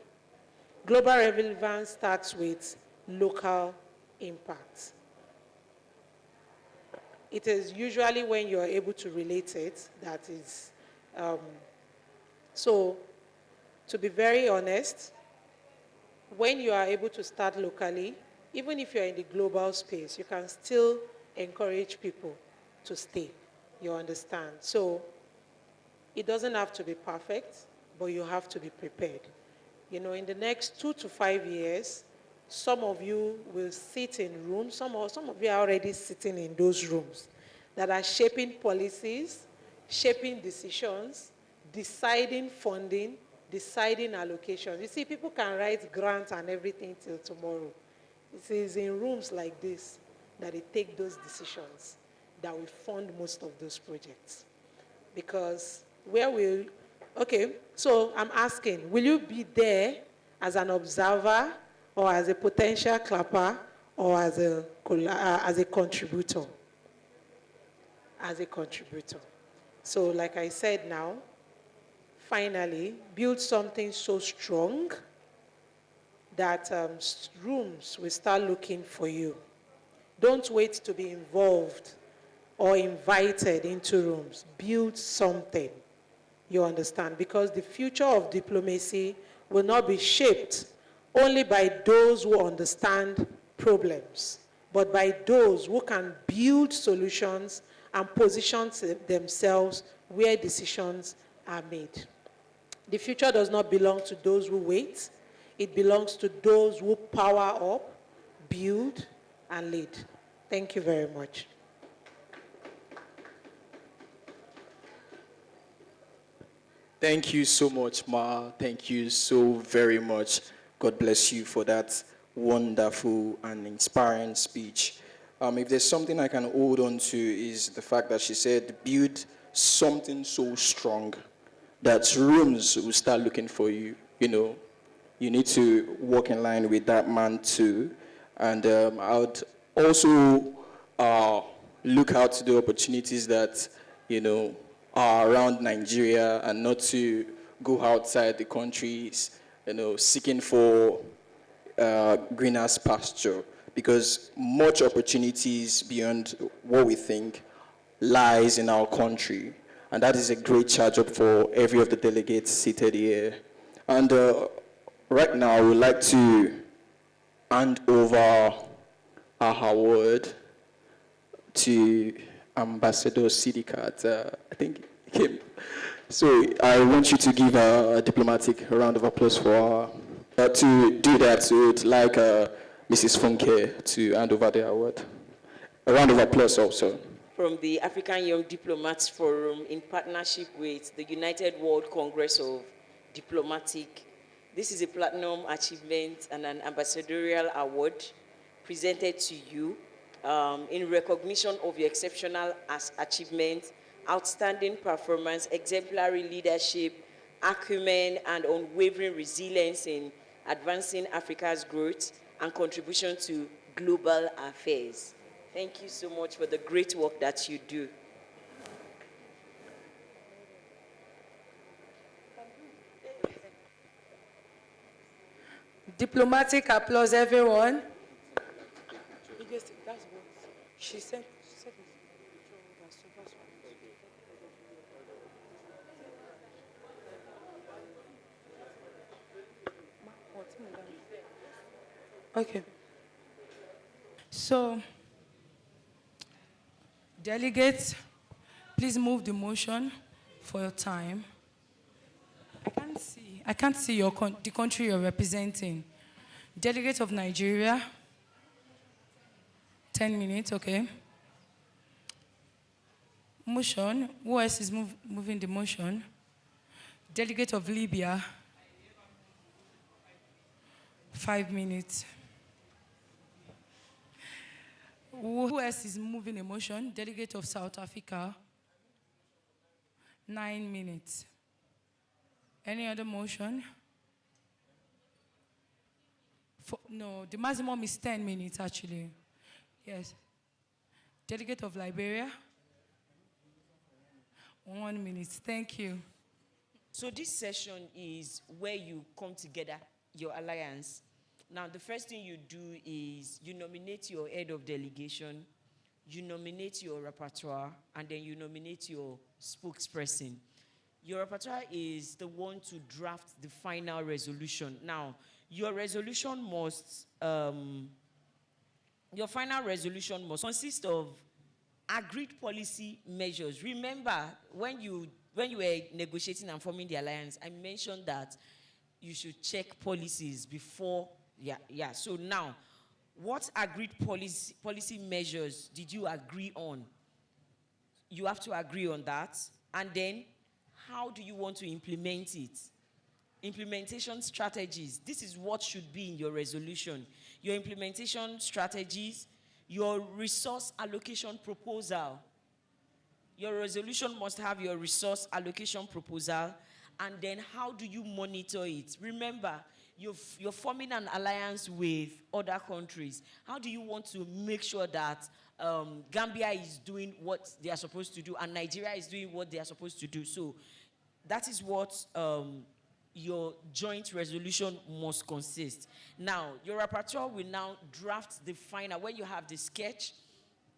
N: Global relevance starts with local impact. It is usually when you're able to relate it that is, so to be very honest, when you are able to start locally, even if you're in the global space, you can still encourage people to stay, you understand? So it doesn't have to be perfect, but you have to be prepared. You know, in the next 2 to 5 years, some of you will sit in rooms, some of you are already sitting in those rooms that are shaping policies, shaping decisions, deciding funding, deciding allocations. You see, people can write grants and everything till tomorrow. It is in rooms like this that they take those decisions that will fund most of those projects. Because okay, so I'm asking, will you be there as an observer or as a potential clapper or as a contributor? As a contributor. So like I said now, finally, build something so strong that rooms will start looking for you. Don't wait to be involved or invited into rooms. Build something, you understand? Because the future of diplomacy will not be shaped only by those who understand problems, but by those who can build solutions and position themselves where decisions are made. The future does not belong to those who wait. It belongs to those who power up, build, and lead. Thank you very much.
A: Thank you so much, Ma. Thank you so very much. God bless you for that wonderful and inspiring speech. If there's something I can hold on to is the fact that she said, build something so strong that rooms will start looking for you. You know, you need to walk in line with that man too. And I would also look out to the opportunities that, you know, are around Nigeria and not to go outside the countries, you know, seeking for greener pasture, because much opportunities beyond what we think lies in our country. And that is a great charge up for every of the delegates seated here. And right now, I would like to hand over our award to Ambassador Sidikat. I think him. So I want you to give a diplomatic round of applause for her. To do that, so I'd like Mrs. Funke to hand over the award. A round of applause also.
D: From the African Young Diplomats Forum in partnership with the United World Congress of Diplomatic. This is a platinum achievement and an ambassadorial award presented to you in recognition of your exceptional achievement, outstanding performance, exemplary leadership, acumen, and unwavering resilience in advancing Africa's growth and contribution to global affairs. Thank you so much for the great work that you do.
C: Diplomatic applause, everyone. That's what she said. Okay. So, delegates, please move the motion for your time. I can't see the country you're representing. Delegate of Nigeria, 10 minutes, okay. Motion, who else is moving the motion? Delegate of Libya. 5 minutes. Who else is moving a motion? Delegate of South Africa. 9 minutes. Any other motion? No, the maximum is 10 minutes actually. Yes. Delegate of Liberia. 1 minute. Thank you.
D: So this session is where you come together, your alliance. Now, the first thing you do is you nominate your head of delegation, you nominate your rapporteur, and then you nominate your spokesperson. Your rapporteur is the one to draft the final resolution. Now, your resolution must, your final resolution must consist of agreed policy measures. Remember, when you were negotiating and forming the alliance, I mentioned that you should check policies before, So now, what agreed policy measures did you agree on? You have to agree on that. And then, how do you want to implement it? Implementation strategies. This is what should be in your resolution. Your implementation strategies, your resource allocation proposal. Your resolution must have your resource allocation proposal, and then how do you monitor it? Remember, you're forming an alliance with other countries. How do you want to make sure that Gambia is doing what they are supposed to do and Nigeria is doing what they are supposed to do? So that is what your joint resolution must consist. Now, your rapporteur will now draft the final. When you have the sketch,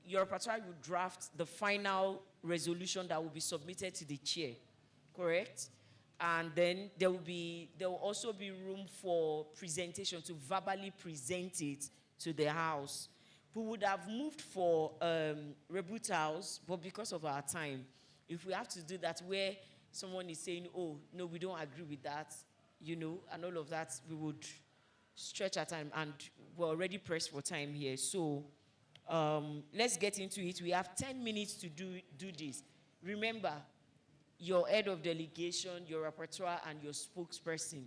D: your rapporteur will draft the final resolution that will be submitted to the chair, correct? And then there will also be room for presentation, to verbally present it to the House. We would have moved for rebuttals, but because of our time, if we have to do that where someone is saying, oh, no, we don't agree with that, and all of that, we would stretch our time, and we're already pressed for time here. So let's get into it. We have 10 minutes to do this. Remember, your head of delegation, your rapporteur, and your spokesperson.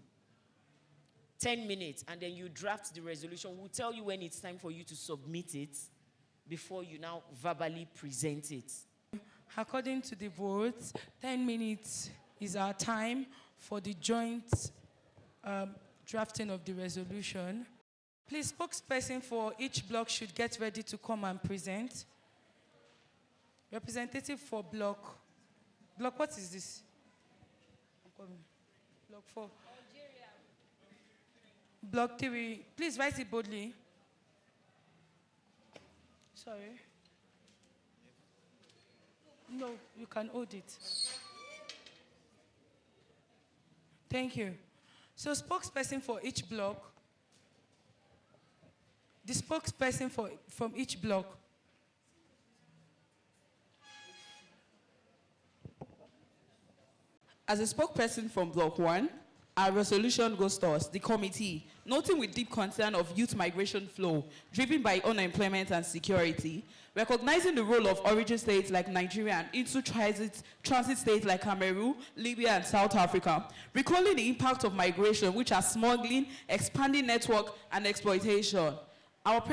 D: 10 minutes, and then you draft the resolution. We'll tell you when it's time for you to submit it before you now verbally present it.
C: According to the votes, 10 minutes is our time for the joint drafting of the resolution. Please, spokesperson for each block should get ready to come and present. Representative for block. Block, what is this? I'm coming. Block 4. Algeria. Block 3. Please write it boldly. Sorry. No, you can hold it. Thank you. So, spokesperson for each block. The spokesperson from each block.
H: As a spokesperson from Block 1, our resolution goes to us, the committee, noting with deep concern of youth migration flow driven by unemployment and security, recognizing the role of origin states like Nigeria and into transit states like Cameroon, Libya, and South Africa, recalling the impact of migration, which are smuggling, expanding network, and exploitation. Our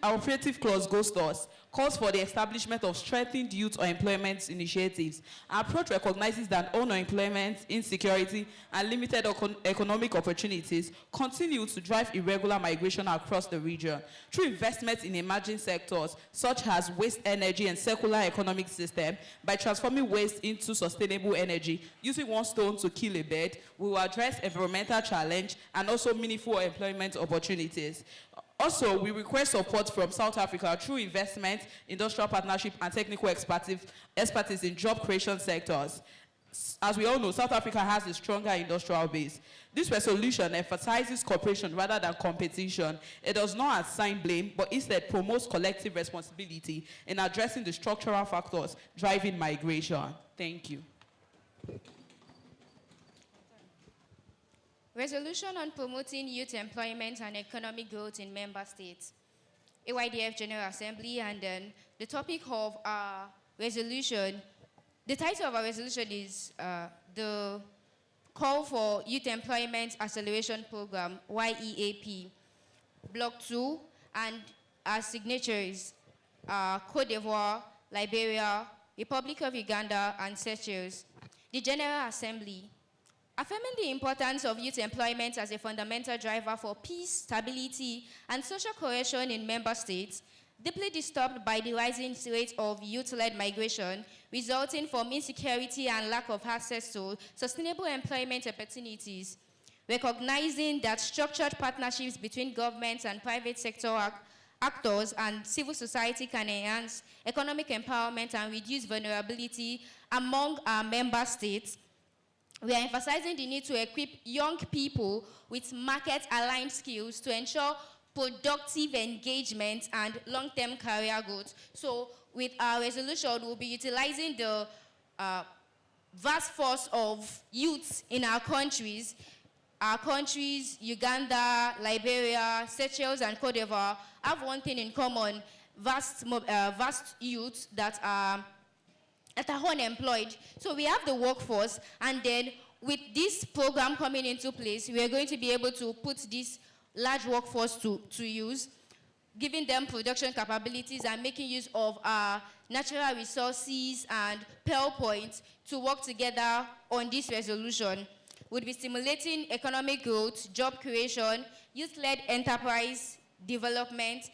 H: operative clause goes to us, calls for the establishment of strengthened youth employment initiatives. Our approach recognizes that unemployment, insecurity, and limited economic opportunities continue to drive irregular migration across the region. Through investments in emerging sectors, such as waste energy and circular economic system, by transforming waste into sustainable energy, using one stone to kill a bird, we will address environmental challenge and also meaningful employment opportunities. Also, we request support from South Africa through investment, industrial partnership, and technical expertise in job creation sectors. As we all know, South Africa has a stronger industrial base. This resolution emphasizes cooperation rather than competition. It does not assign blame, but instead promotes collective responsibility in addressing the structural factors driving migration. Thank you.
O: Resolution on promoting youth employment and economic growth in member states. AYDF General Assembly, and then the topic of our resolution, the title of our resolution is the Call for Youth Employment Acceleration Program, YEAP. Block 2, and our signatories are Cote d'Ivoire, Liberia, Republic of Uganda, and Seychelles. The General Assembly, affirming the importance of youth employment as a fundamental driver for peace, stability, and social cohesion in member states, deeply disturbed by the rising rate of youth-led migration resulting from insecurity and lack of access to sustainable employment opportunities, recognizing that structured partnerships between governments and private sector actors and civil society can enhance economic empowerment and reduce vulnerability among our member states, we are emphasizing the need to equip young people with market-aligned skills to ensure productive engagement and long-term career growth. So with our resolution, we'll be utilizing the vast force of youths in our countries, Uganda, Liberia, Seychelles, and Cote d'Ivoire, have one thing in common: vast youths that are unemployed. So we have the workforce, and then with this program coming into place, we are going to be able to put this large workforce to use, giving them production capabilities and making use of our natural resources and Pearl points to work together on this resolution. We'll be stimulating economic growth, job creation, youth-led enterprise development,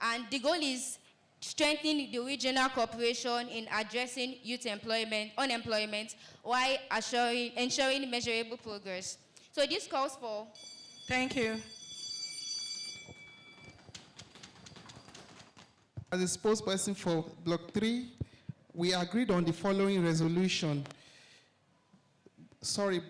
O: and the goal is strengthening the regional cooperation in addressing youth unemployment, while ensuring measurable progress. So this calls for...
C: Thank you.
E: As a spokesperson for Block 3, we agreed on the following resolution.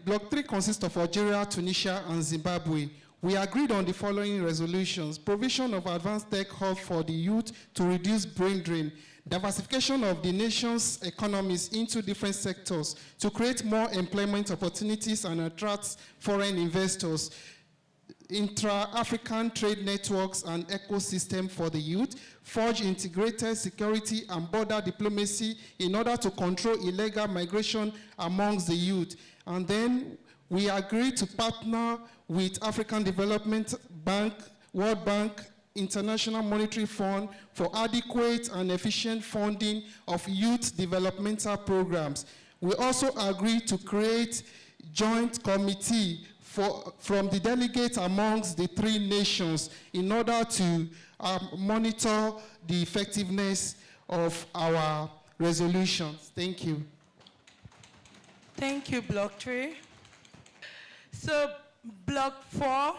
E: Block 3 consists of Algeria, Tunisia, and Zimbabwe. We agreed on the following resolutions: provision of advanced tech hub for the youth to reduce brain drain, diversification of the nation's economies into different sectors to create more employment opportunities and attract foreign investors, intra-African trade networks and ecosystem for the youth, forge integrated security and border diplomacy in order to control illegal migration amongst the youth. And then we agreed to partner with African Development Bank, World Bank, International Monetary Fund for adequate and efficient funding of youth developmental programs. We also agreed to create joint committee from the delegates amongst the 3 nations in order to monitor the effectiveness of our resolutions. Thank you.
C: Thank you, Block 3. So, Block 4,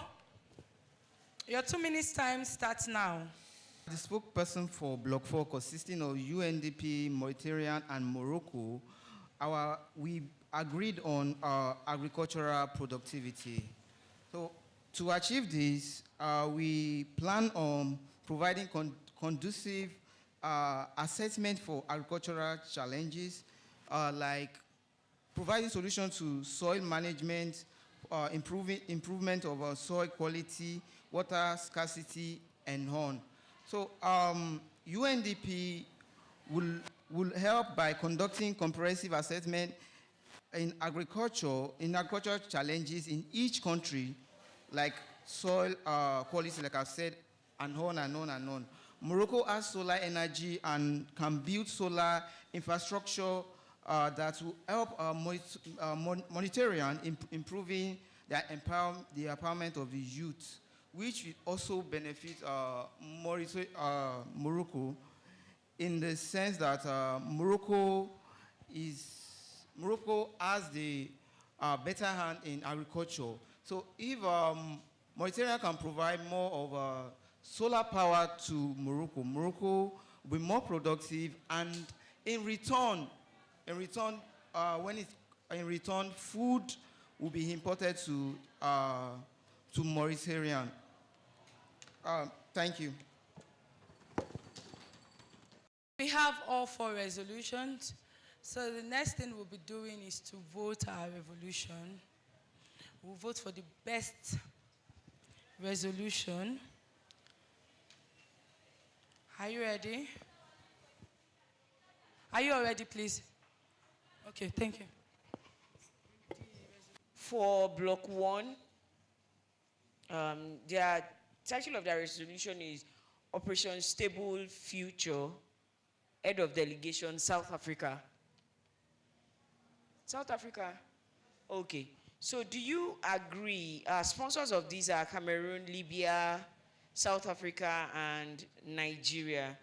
C: your 2 minutes time starts now.
P: The spokesperson for Block 4, consisting of UNDP, Mauritania, and Morocco, we agreed on agricultural productivity. So to achieve this, we plan on providing conducive assessment for agricultural challenges, like providing solutions to soil management, improvement of soil quality, water scarcity, and on. So UNDP will help by conducting comprehensive assessment in agricultural challenges in each country, like soil quality, like I've said, and on and on and on. Morocco has solar energy and can build solar infrastructure that will help Mauritania improving the empowerment of the youth, which will also benefit Morocco in the sense that Morocco has the better hand in agriculture. So if Mauritania can provide more of solar power to Morocco, Morocco will be more productive, and in return, food will be imported to Mauritania. Thank you.
C: We have all 4 resolutions. So the next thing we'll be doing is to vote our resolution. We'll vote for the best resolution. Are you ready? Are you all ready, please? Okay, thank you.
D: For Block 1, there are title of the resolution is Operation Stable Future, Head of Delegation, South Africa. South Africa? Okay. So do you agree, sponsors of these are Cameroon, Libya, South Africa, and Nigeria.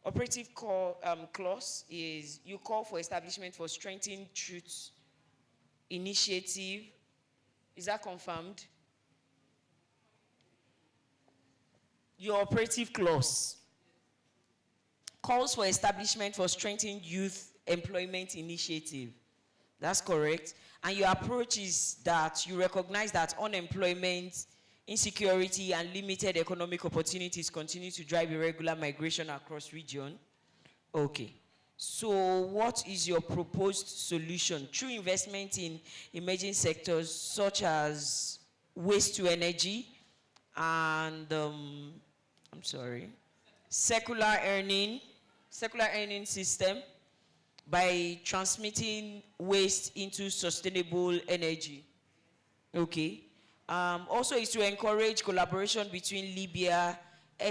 D: Operative clause is you call for establishment for strengthening truth initiative. Is that confirmed? Your operative clause calls for establishment for strengthening youth employment initiative. That's correct. And your approach is that you recognize that unemployment, insecurity, and limited economic opportunities continue to drive irregular migration across region. Okay. So what is your proposed solution? Through investment in emerging sectors such waste to energy and, secular earning system by transmitting waste into sustainable energy. Okay. Also is to encourage collaboration between Libya,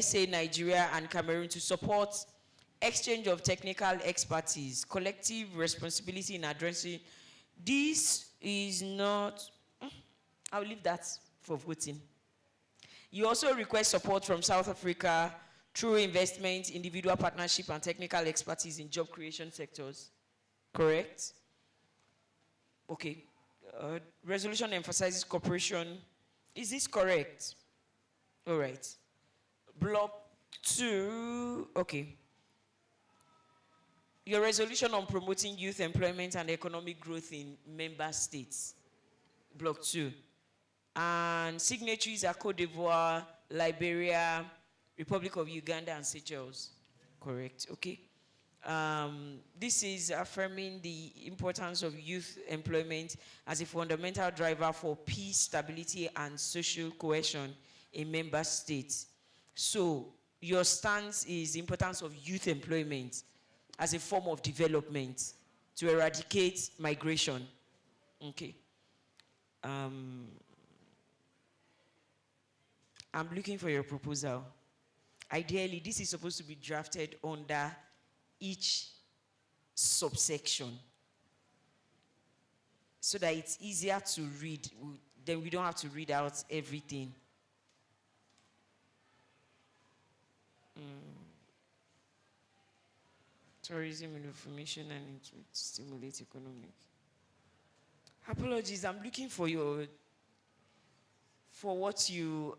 D: SA, Nigeria, and Cameroon to support exchange of technical expertise, collective responsibility in addressing. This is not, I'll leave that for voting. You also request support from South Africa through investment, individual partnership, and technical expertise in job creation sectors. Correct? Okay. Resolution emphasizes cooperation. Is this correct? All right. Block 2. Okay. Your resolution on promoting youth employment and economic growth in member states. Block 2. And signatories are Cote d'Ivoire, Liberia, Republic of Uganda, and Seychelles. Correct. Okay. This is affirming the importance of youth employment as a fundamental driver for peace, stability, and social cohesion in member states. So your stance is the importance of youth employment as a form of development to eradicate migration. Okay. I'm looking for your proposal. Ideally, this is supposed to be drafted under each subsection so that it's easier to read. Then we don't have to read out everything. Tourism and information and it stimulate economic. Apologies, I'm looking for what you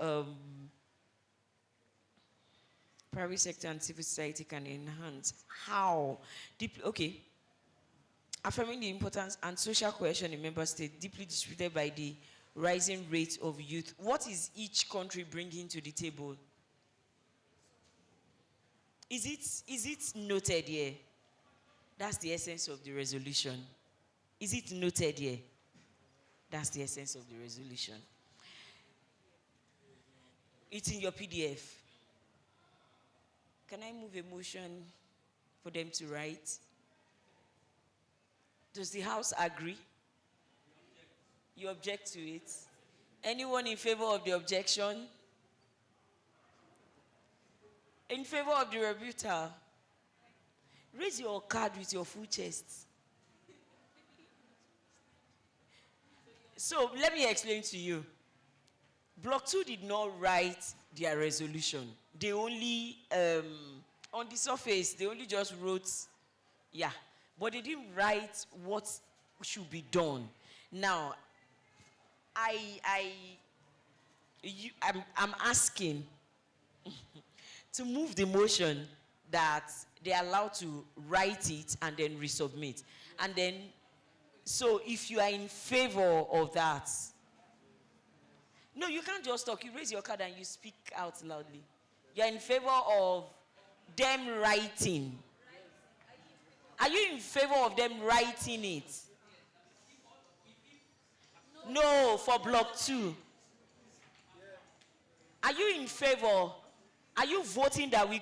D: private sector and civil society can enhance. How? Okay. Affirming the importance and social cohesion in member states deeply distributed by the rising rate of youth. What is each country bringing to the table? Is it noted here? That's the essence of the resolution. Is it noted here? That's the essence of the resolution. It's in your PDF. Can I move a motion for them to write? Does the House agree? You object to it? Anyone in favor of the objection? In favor of the rebuttal? Raise your card with your full chest. So let me explain to you. Block 2 did not write their resolution. They only, on the surface, they only just wrote, yeah. But they didn't write what should be done. Now, I'm asking to move the motion that they're allowed to write it and then resubmit. And then, so if you are in favor of that, no, you can't just talk. You raise your card and you speak out loudly. You're in favor of them writing. Are you in favor of them writing it? No, for block 2. Are you in favor? Are you voting that we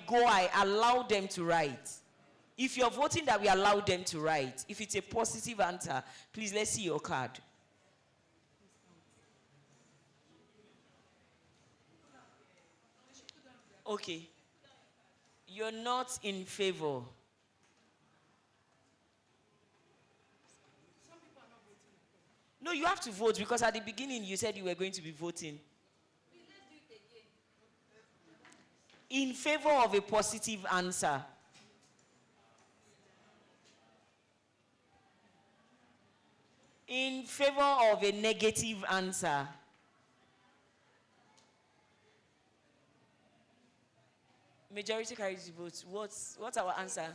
D: allow them to write? If you're voting that we allow them to write, if it's a positive answer, please let's see your card. Okay. You're not in favor. No, you have to vote because at the beginning you said you were going to be voting. In favor of a positive answer. In favor of a negative answer. Majority carries the vote. What's our answer?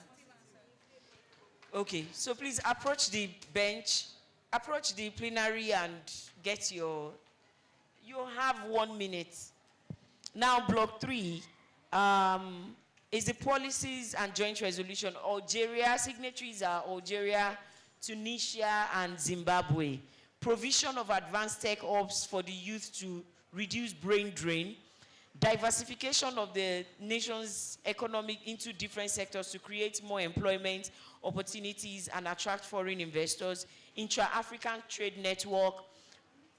D: Okay, so please approach the bench, approach the plenary and get you have 1 minute. Now, block 3 is the policies and joint resolution. Algeria, signatories are Algeria, Tunisia, and Zimbabwe. Provision of advanced tech ops for the youth to reduce brain drain. Diversification of the nation's economy into different sectors to create more employment opportunities and attract foreign investors. Intra-African trade network.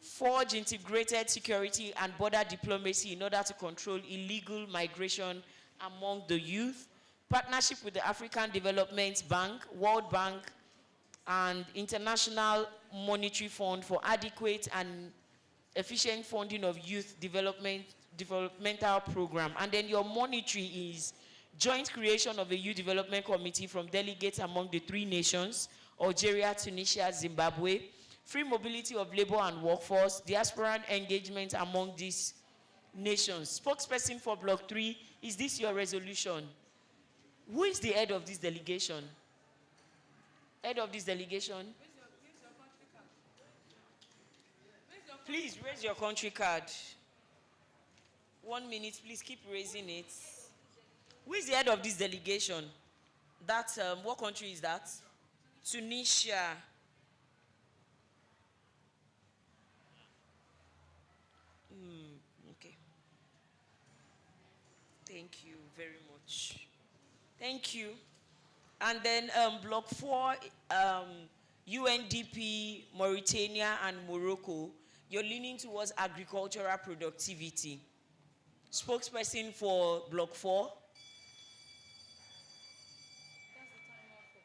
D: Forge integrated security and border diplomacy in order to control illegal migration among the youth. Partnership with the African Development Bank, World Bank, and International Monetary Fund for adequate and efficient funding of youth developmental program. And then your monetary is joint creation of a youth development committee from delegates among the 3 nations, Algeria, Tunisia, Zimbabwe. Free mobility of labor and workforce, diaspora engagement among these nations. Spokesperson for Block 3, is this your resolution? Who is the head of this delegation? Head of this delegation? Please raise your country card. 1 minute, please keep raising it. Who is the head of this delegation? That, what country is that? Tunisia. Okay. Thank you very much. Thank you. And then block 4, UNDP, Mauritania, and Morocco. You're leaning towards agricultural productivity. Spokesperson for block 4.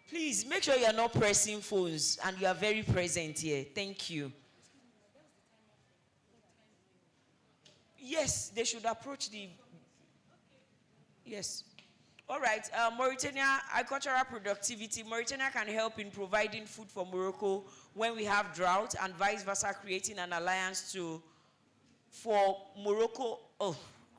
D: Please make sure you're not pressing phones and you are very present here. Thank you. Yes, they should approach the... Yes. All right, Mauritania, agricultural productivity. Mauritania can help in providing food for Morocco when we have drought and vice versa, creating an alliance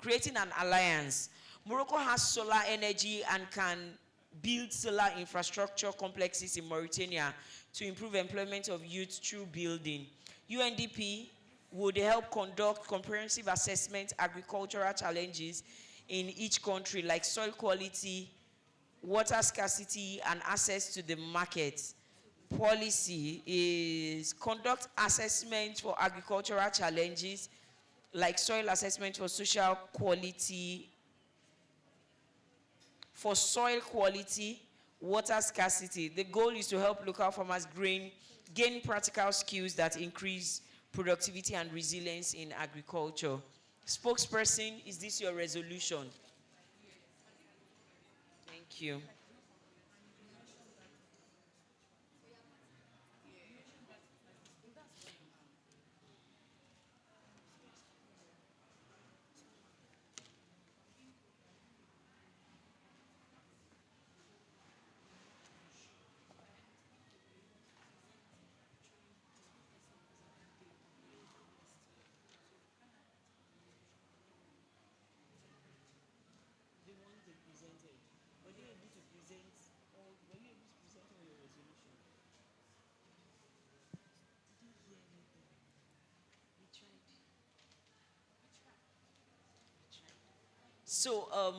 D: creating an alliance. Morocco has solar energy and can build solar infrastructure complexes in Mauritania to improve employment of youth through building. UNDP would help conduct comprehensive assessment agricultural challenges in each country like soil quality, water scarcity, and access to the market. Policy is conduct assessment for agricultural challenges like soil assessment for social quality, for soil quality, water scarcity. The goal is to help local farmers gain practical skills that increase productivity and resilience in agriculture. Spokesperson, is this your resolution? Thank you. So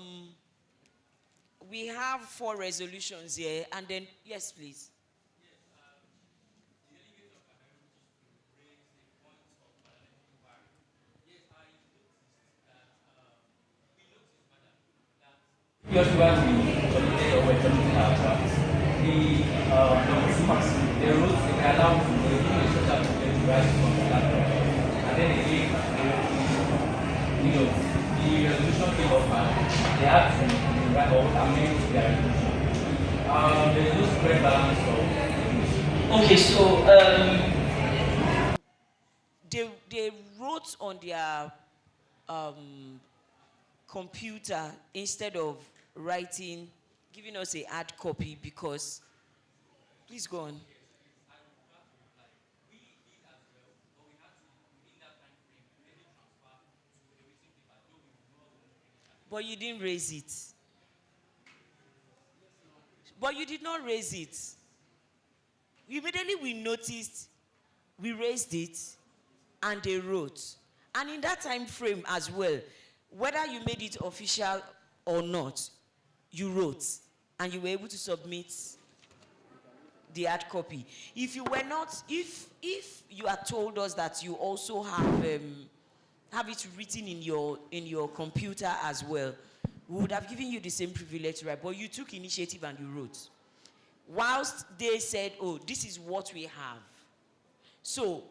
D: we have 4 resolutions here, and then, yes, please.
Q: Just while we holiday or we're talking about the rules they allow the social security rights from the platform. And then again, the resolution came up and they had to write or amend their resolution. There's no spread balance of.
D: Okay, so they wrote on their computer instead of writing, giving us a hard copy because. Please go on. But you didn't raise it. But you did not raise it. Immediately we noticed, we raised it, and they wrote. And in that time frame as well, whether you made it official or not, you wrote, and you were able to submit the hard copy. If you were not, if you had told us that you also have it written in your computer as well, we would have given you the same privilege, right? But you took initiative and you wrote. Whilst they said, oh, this is what we have. So,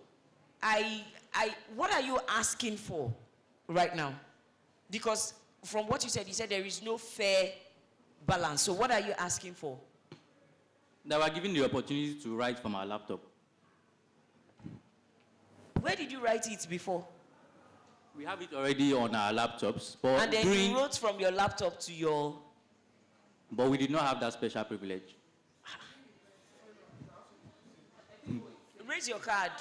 D: what are you asking for right now? Because from what you said there is no fair balance. So what are you asking for?
F: They were given the opportunity to write from our laptop.
D: Where did you write it before?
F: We have it already on our laptops, but
D: and then you wrote from your laptop to your.
F: But we did not have that special privilege.
D: Raise your card.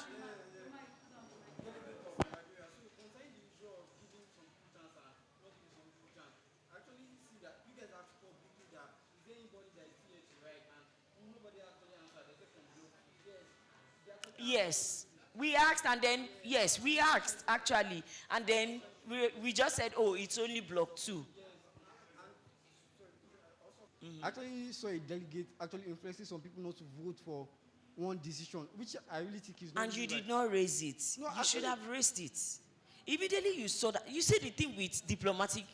D: Yes, we asked, and then yes, we asked actually, and then we just said, oh, it's only block 2.
R: Actually, saw a delegate actually influencing some people not to vote for one decision, which I really think is not.
D: And you did not raise it. No, you should have raised it. Immediately you saw that. You said the thing with diplomatic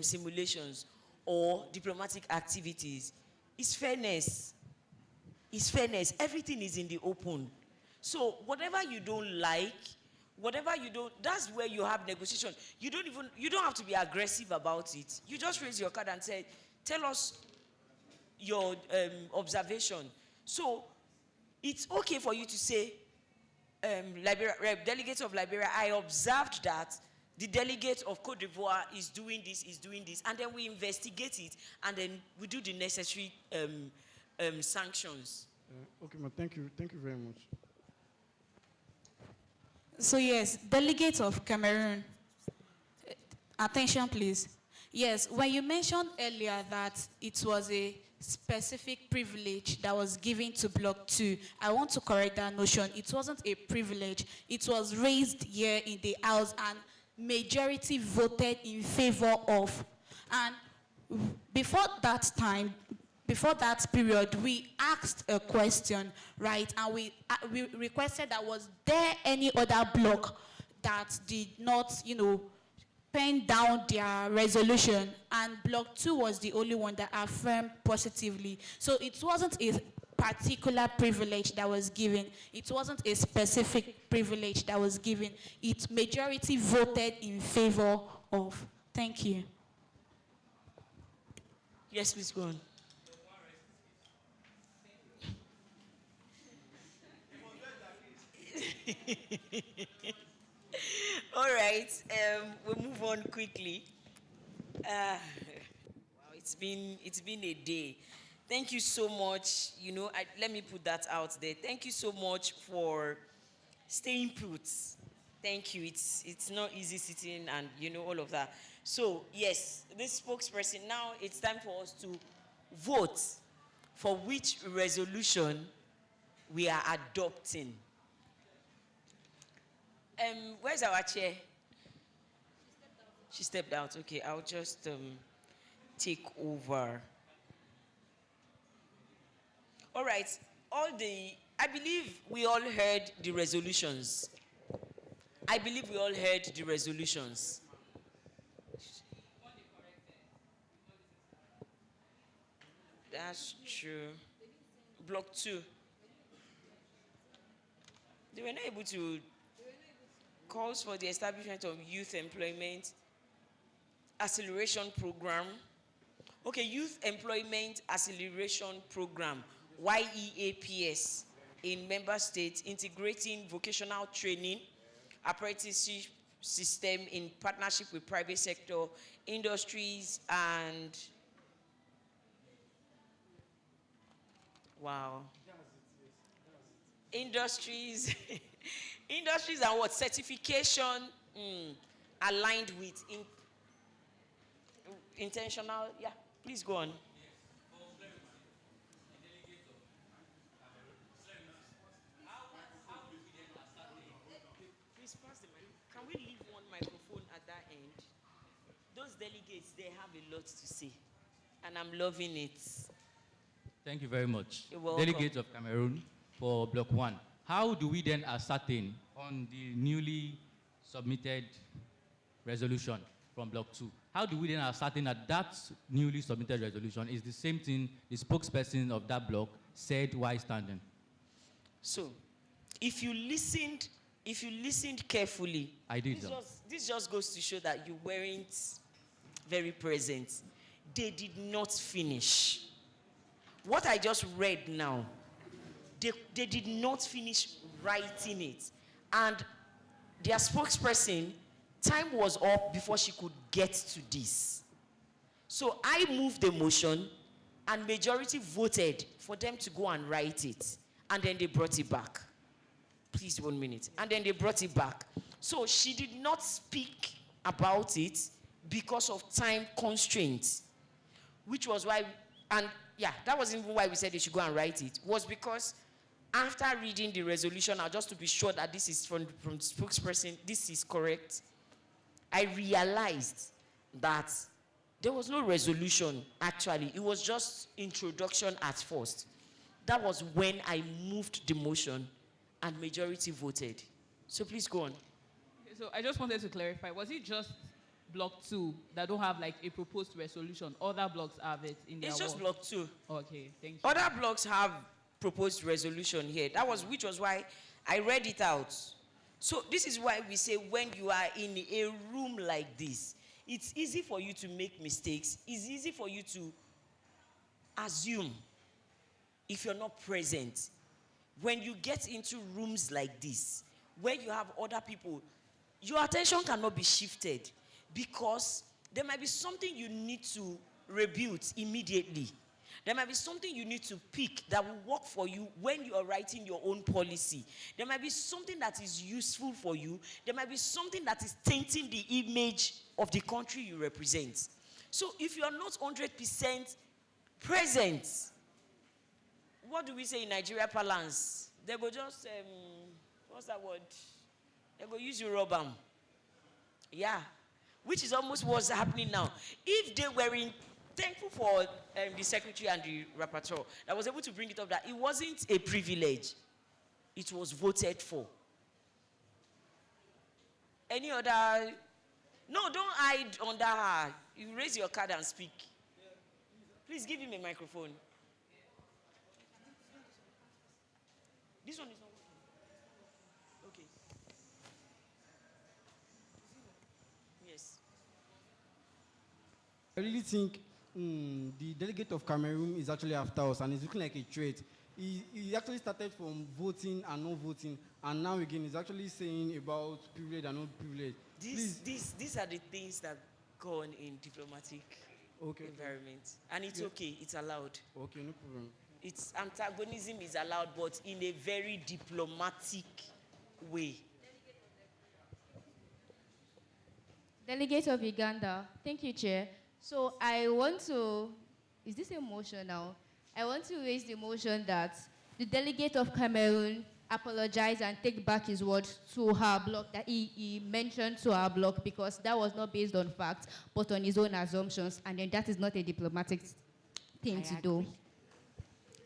D: simulations or diplomatic activities is fairness. It's fairness. Everything is in the open. So whatever you don't like, whatever you don't, that's where you have negotiation. You don't have to be aggressive about it. You just raise your card and say, tell us your observation. So it's okay for you to say, delegates of Liberia, I observed that the delegate of Cote d'Ivoire is doing this, and then we investigate it, and then we do the necessary sanctions.
R: Okay, ma, thank you very much.
S: So yes, delegates of Cameroon, attention please. Yes, when you mentioned earlier that it was a specific privilege that was given to Block 2, I want to correct that notion. It wasn't a privilege. It was raised here in the House and majority voted in favor of. And before that time, before that period, we asked a question, right? And we requested that was there any other block that did not, pen down their resolution, and Block 2 was the only one that affirmed positively. So it wasn't a particular privilege that was given. It wasn't a specific privilege that was given. Its majority voted in favor of. Thank you.
D: Yes, please go on. All right, we'll move on quickly. Wow, it's been a day. Thank you so much. Let me put that out there. Thank you so much for staying put. Thank you. It's not easy sitting and all of that. So yes, this spokesperson. Now it's time for us to vote for which resolution we are adopting. Where's our chair? She stepped out. Okay, I'll just take over. All right. I believe we all heard the resolutions. That's true. Block 2. They were not able to. Calls for the establishment of youth employment Acceleration Program. Okay, Youth Employment Acceleration Program, YEAPS, in member states, integrating vocational training, apprenticeship system in partnership with private sector, industries, and wow. Industries, industries and what? Certification aligned with intentional, yeah, please go on. Please pass the mic. Can we leave one microphone at that end? Those delegates, they have a lot to say, and I'm loving it.
Q: Thank you very much.
D: You're welcome.
Q: Delegates of Cameroon for Block 1. How do we then ascertain on the newly submitted resolution from Block 2? How do we then ascertain that that newly submitted resolution is the same thing the spokesperson of that block said while standing?
D: So, if you listened carefully,
Q: I did.
D: This just goes to show that you weren't very present. They did not finish. What I just read now, they did not finish writing it. And their spokesperson, time was up before she could get to this. So I moved the motion, and majority voted for them to go and write it. And then they brought it back. Please, 1 minute. And then they brought it back. So she did not speak about it because of time constraints, which was why, and yeah, that wasn't even why we said they should go and write it, was because after reading the resolution, now just to be sure that this is from the spokesperson, this is correct, I realized that there was no resolution, actually. It was just introduction at first. That was when I moved the motion and majority voted. So please go on.
H: Okay, so I just wanted to clarify, was it just Block 2 that don't have like a proposed resolution? Other blocks have it in their
D: It's just
H: work?
D: Block 2.
H: Okay, thank you.
D: Other blocks have proposed resolution here. Which was why I read it out. So this is why we say when you are in a room like this, it's easy for you to make mistakes. It's easy for you to assume if you're not present. When you get into rooms like this, where you have other people, your attention cannot be shifted because there might be something you need to rebuke immediately. There might be something you need to pick that will work for you when you are writing your own policy. There might be something that is useful for you. There might be something that is tainting the image of the country you represent. So if you are not 100% present, what do we say in Nigeria parlance? They go just, what's that word? They go use your rubber. Yeah. Which is almost what's happening now. If they were thankful for the secretary and the rapporteur that was able to bring it up that it wasn't a privilege. It was voted for. Any other? No, don't hide under her. You raise your card and speak. Please give him a microphone. This one is not working. Okay. Yes.
R: I really think the delegate of Cameroon is actually after us, and it's looking like a threat. He actually started from voting and not voting, and now again he's actually saying about privilege and not privilege.
D: These are the things that go on in diplomatic environment, and it's okay. It's allowed.
R: Okay, no problem.
D: It's antagonism is allowed, but in a very diplomatic way.
O: Delegate of Uganda. Thank you, Chair. So I want to, is this a motion now? I want to raise the motion that the delegate of Cameroon apologize and take back his word to her block, that he mentioned to our block, because that was not based on facts, but on his own assumptions, and then that is not a diplomatic thing to do.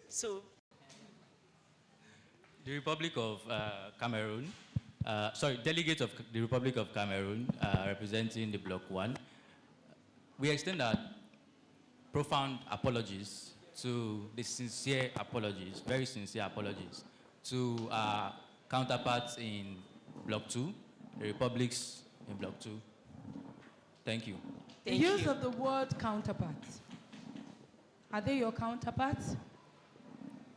D: So,
Q: the Republic of Cameroon, delegates of the Republic of Cameroon representing the Bloc 1, we extend our profound apologies to the sincere apologies, very sincere apologies, to our counterparts in Bloc 2, the republics in Bloc 2. Thank you.
C: The use of the word counterpart. Are they your counterparts?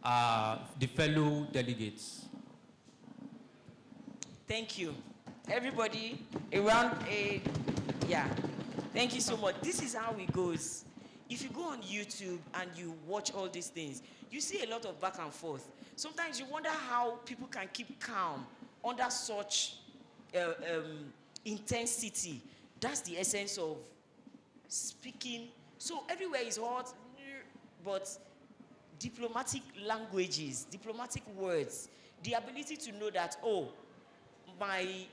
Q: The fellow delegates.
D: Thank you. Everybody around a, yeah. Thank you so much. This is how it goes. If you go on YouTube and you watch all these things, you see a lot of back and forth. Sometimes you wonder how people can keep calm under such intensity. That's the essence of speaking. So everywhere is hot, but diplomatic languages, diplomatic words, the ability to know that, oh, my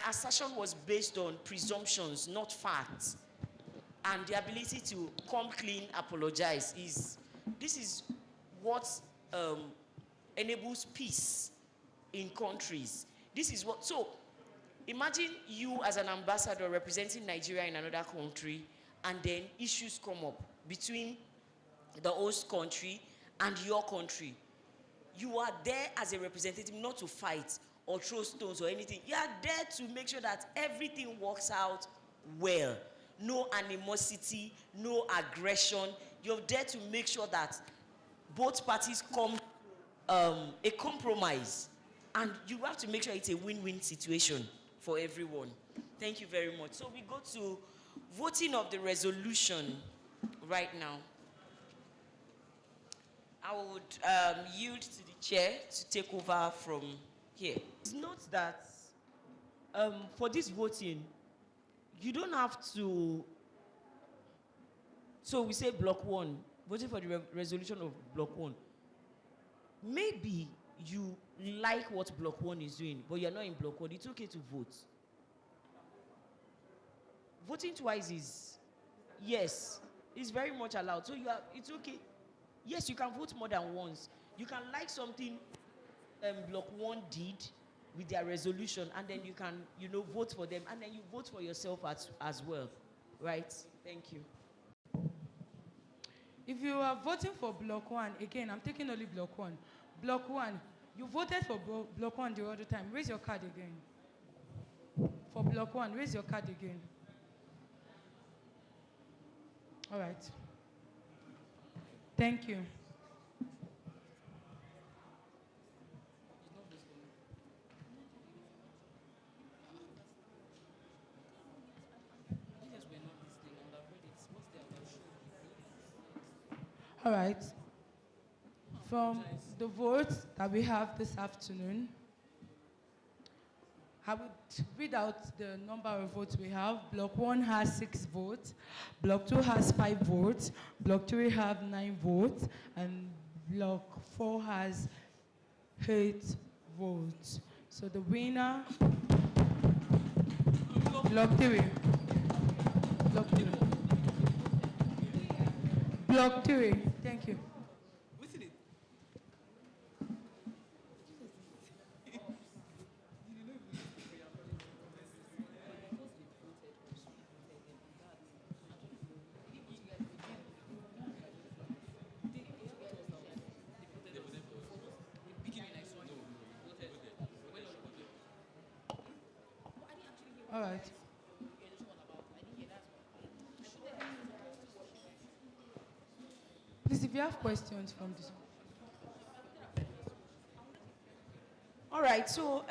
D: assertion was based on presumptions, not facts, and the ability to come clean, apologize this is what enables peace in countries. This is what, so imagine you as an ambassador representing Nigeria in another country, and then issues come up between the host country and your country. You are there as a representative not to fight or throw stones or anything. You are there to make sure that everything works out well. No animosity, no aggression. You're there to make sure that both parties come a compromise. And you have to make sure it's a win-win situation for everyone. Thank you very much. So we go to voting of the resolution right now. I would yield to the chair to take over from here. It's not that for this voting, you don't have to, so we say block one, voting for the resolution of block one. Maybe you like what block one is doing, but you're not in block one. It's okay to vote. Voting twice is, yes, it's very much allowed. So it's okay. Yes, you can vote more than once. You can like something block one did with their resolution, and then you can, vote for them, and then you vote for yourself as well, right? Thank you.
C: If you are voting for block one, again, I'm taking only block one. Block one, you voted for block one the other time. Raise your card again. For block one, raise your card again. All right. Thank you. All right. From the votes that we have this afternoon, I would read out the number of votes we have. Block 1 has 6 votes. Block 2 has 5 votes. Block 3 have 9 votes. And Block 4 has 8 votes. So the winner, Block 3. Block 3. Block 3. Thank you. All right. Please, if you have questions from this.
D: All right, so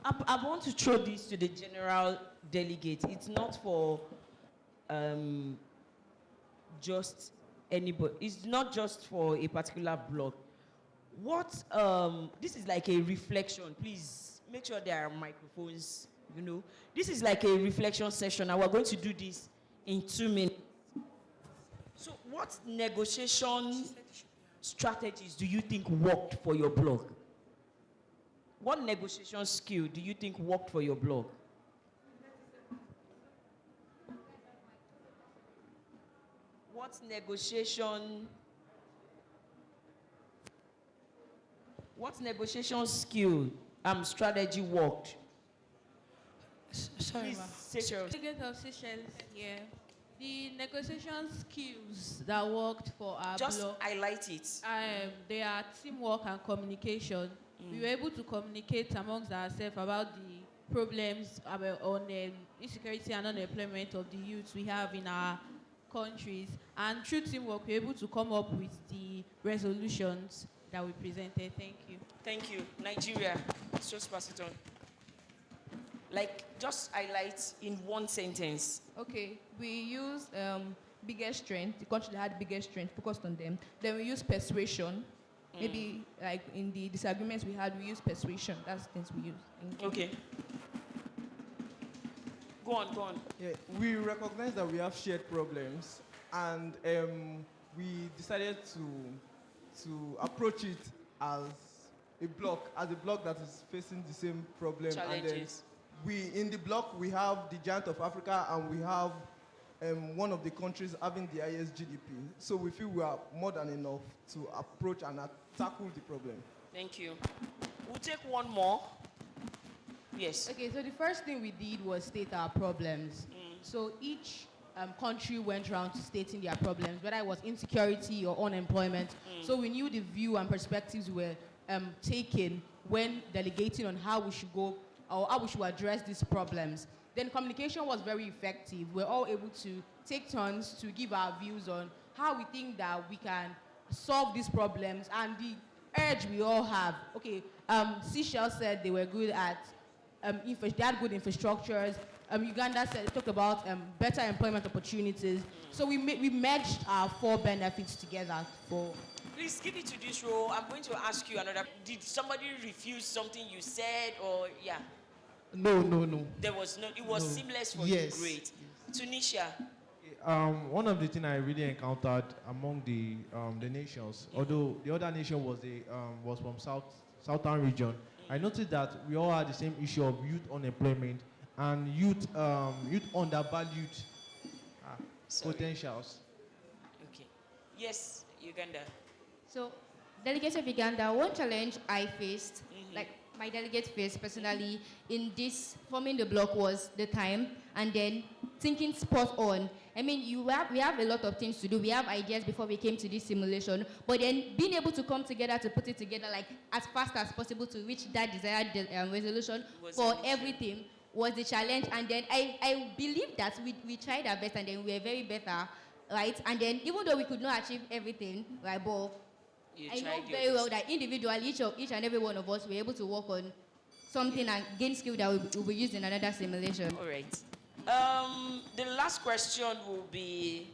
D: I want to throw this to the general delegate. It's not for just anybody. It's not just for a particular block. What, this is like a reflection. Please make sure there are microphones, This is like a reflection session, and we're going to do this in 2 minutes. So what negotiation strategies do you think worked for your blog? What negotiation skill do you think worked for your blog? What negotiation skill strategy worked?
C: Sorry, ma'am.
J: Delegate of Seychelles here. The negotiation skills that worked for our
D: Just
J: blog.
D: highlight it.
J: They are teamwork and communication. We were able to communicate amongst ourselves about the problems on insecurity and unemployment of the youth we have in our countries. And through teamwork, we're able to come up with the resolutions that we presented. Thank you.
D: Thank you. Nigeria, let's just pass it on. Like, just highlight in one sentence.
T: Okay, we use biggest strength, the country that had the biggest strength, focused on them. Then we use persuasion. Maybe like in the disagreements we had, we use persuasion. That's the things we use.
D: Okay. Go on, go on.
U: Yeah, we recognize that we have shared problems, and we decided to approach it as a block that is facing the same problem.
D: Challenges.
U: And then in the block, we have the giant of Africa, and we have one of the countries having the highest GDP. So we feel we are more than enough to approach and tackle the problem.
D: Thank you. We'll take one more. Yes.
V: Okay, so the first thing we did was state our problems. So each country went around to stating their problems, whether it was insecurity or unemployment. So we knew the view and perspectives were taken when delegating on how we should go or how we should address these problems. Then communication was very effective. We're all able to take turns to give our views on how we think that we can solve these problems and the urge we all have. Okay, Seychelles said they were good at, they had good infrastructures. Uganda talked about better employment opportunities. So we merged our 4 benefits together for...
D: Please give it to this row. I'm going to ask you another. Did somebody refuse something you said, or yeah?
U: No.
D: There was no. It was seamless for
U: Yes.
D: you. Great. Tunisia.
U: One of the things I really encountered among the nations, although the other nation was from southern region, I noticed that we all had the same issue of youth unemployment and youth undervalued potentials.
D: Okay. Yes, Uganda.
O: So, delegates of Uganda, one challenge I faced, like my delegate faced personally in this forming the block, was the time and then thinking spot on. I mean, we have a lot of things to do. We have ideas before we came to this simulation, but then being able to come together to put it together like as fast as possible to reach that desired resolution for everything was the challenge. And then I believe that we tried our best and then we were very better, right? And then even though we could not achieve everything, right, but I know very well that individually, each and every one of us were able to work on something and gain skill that will be used in another simulation.
D: All right. The last question will be,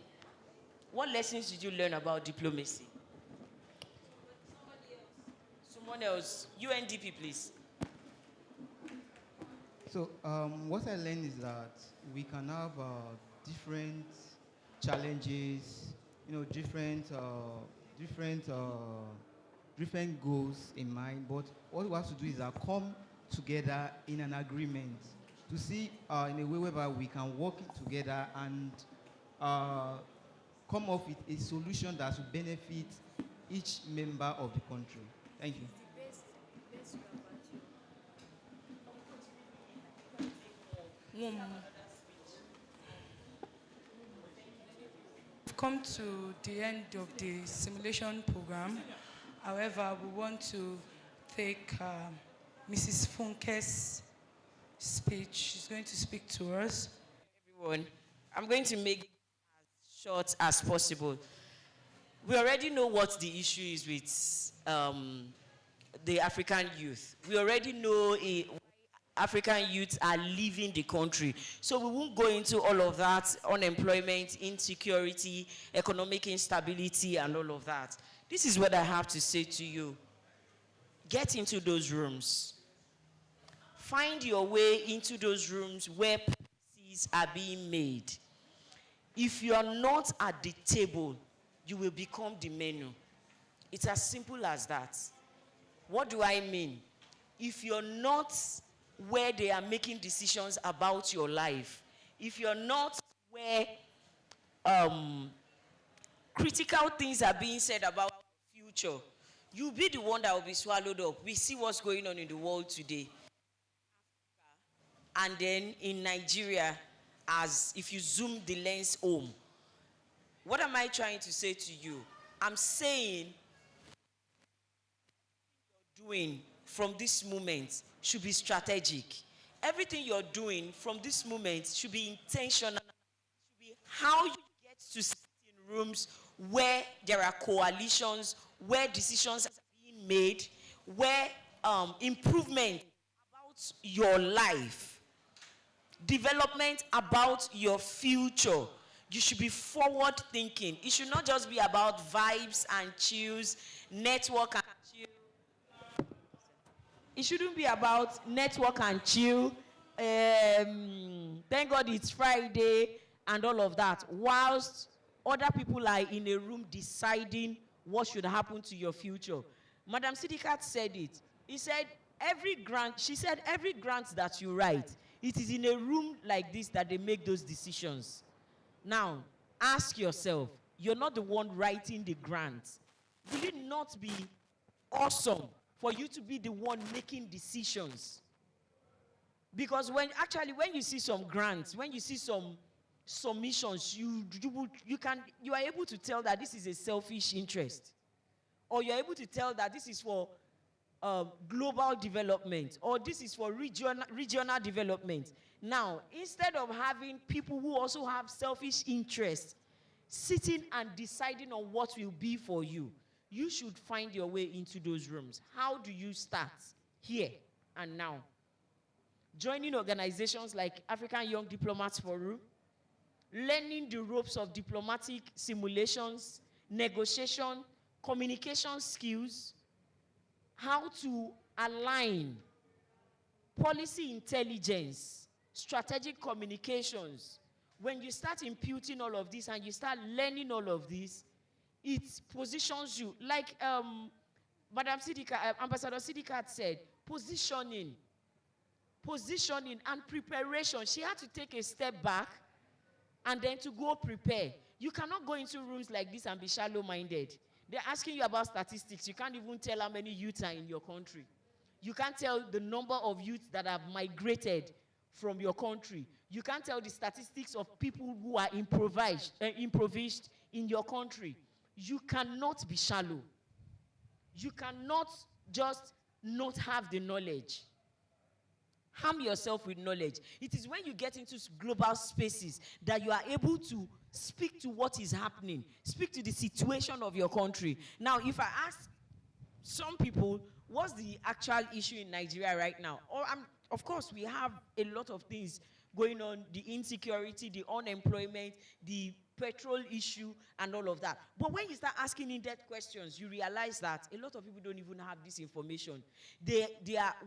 D: what lessons did you learn about diplomacy? Someone else. UNDP, please.
P: So what I learned is that we can have different challenges, different goals in mind, but what we have to do is come together in an agreement to see in a way whereby we can work together and come up with a solution that will benefit each member of the country. Thank you.
C: We've come to the end of the simulation program. However, we want to take Mrs. Funke's speech. She's going to speak to us.
D: Everyone, I'm going to make it as short as possible. We already know what the issue is with the African youth. We already know African youths are leaving the country. So we won't go into all of that, unemployment, insecurity, economic instability, and all of that. This is what I have to say to you. Get into those rooms. Find your way into those rooms where policies are being made. If you are not at the table, you will become the menu. It's as simple as that. What do I mean? If you're not where they are making decisions about your life, if you're not where critical things are being said about your future, you'll be the one that will be swallowed up. We see what's going on in the world today. And then in Nigeria, as if you zoom the lens home, what am I trying to say to you? I'm saying what you're doing from this moment should be strategic. everything you're doing from this moment should be intentional. Should be how you get to sit in rooms where there are coalitions, where decisions are being made, where improvement about your life, development about your future. You should be forward thinking. It should not just be about vibes and chills, network and chill. It shouldn't be about network and chill. Thank God it's Friday and all of that. Whilst other people are in a room deciding what should happen to your future. Madam Sidikat said it. He said, she said, every grant that you write, it is in a room like this that they make those decisions. Now, ask yourself, you're not the one writing the grant. Will it not be awesome for you to be the one making decisions? Because when you see some grants, when you see some submissions, you are able to tell that this is a selfish interest. Or you're able to tell that this is for global development, or this is for regional development. Now, instead of having people who also have selfish interests sitting and deciding on what will be for you, you should find your way into those rooms. How do you start? Here and now. Joining organizations like African Young Diplomats Forum, learning the ropes of diplomatic simulations, negotiation, communication skills, how to align policy intelligence, strategic communications. When you start imputing all of this and you start learning all of this, it positions you. Like Madam Sidikat, Ambassador Sidikat said, positioning and preparation. She had to take a step back and then to go prepare. You cannot go into rooms like this and be shallow-minded. They're asking you about statistics. You can't even tell how many youths are in your country. You can't tell the number of youths that have migrated from your country. You can't tell the statistics of people who are impoverished in your country. You cannot be shallow. You cannot just not have the knowledge. Harm yourself with knowledge. It is when you get into global spaces that you are able to speak to what is happening, speak to the situation of your country. Now, if I ask some people, what's the actual issue in Nigeria right now? Of course, we have a lot of things going on, the insecurity, the unemployment, the petrol issue, and all of that. But when you start asking in-depth questions, you realize that a lot of people don't even have this information.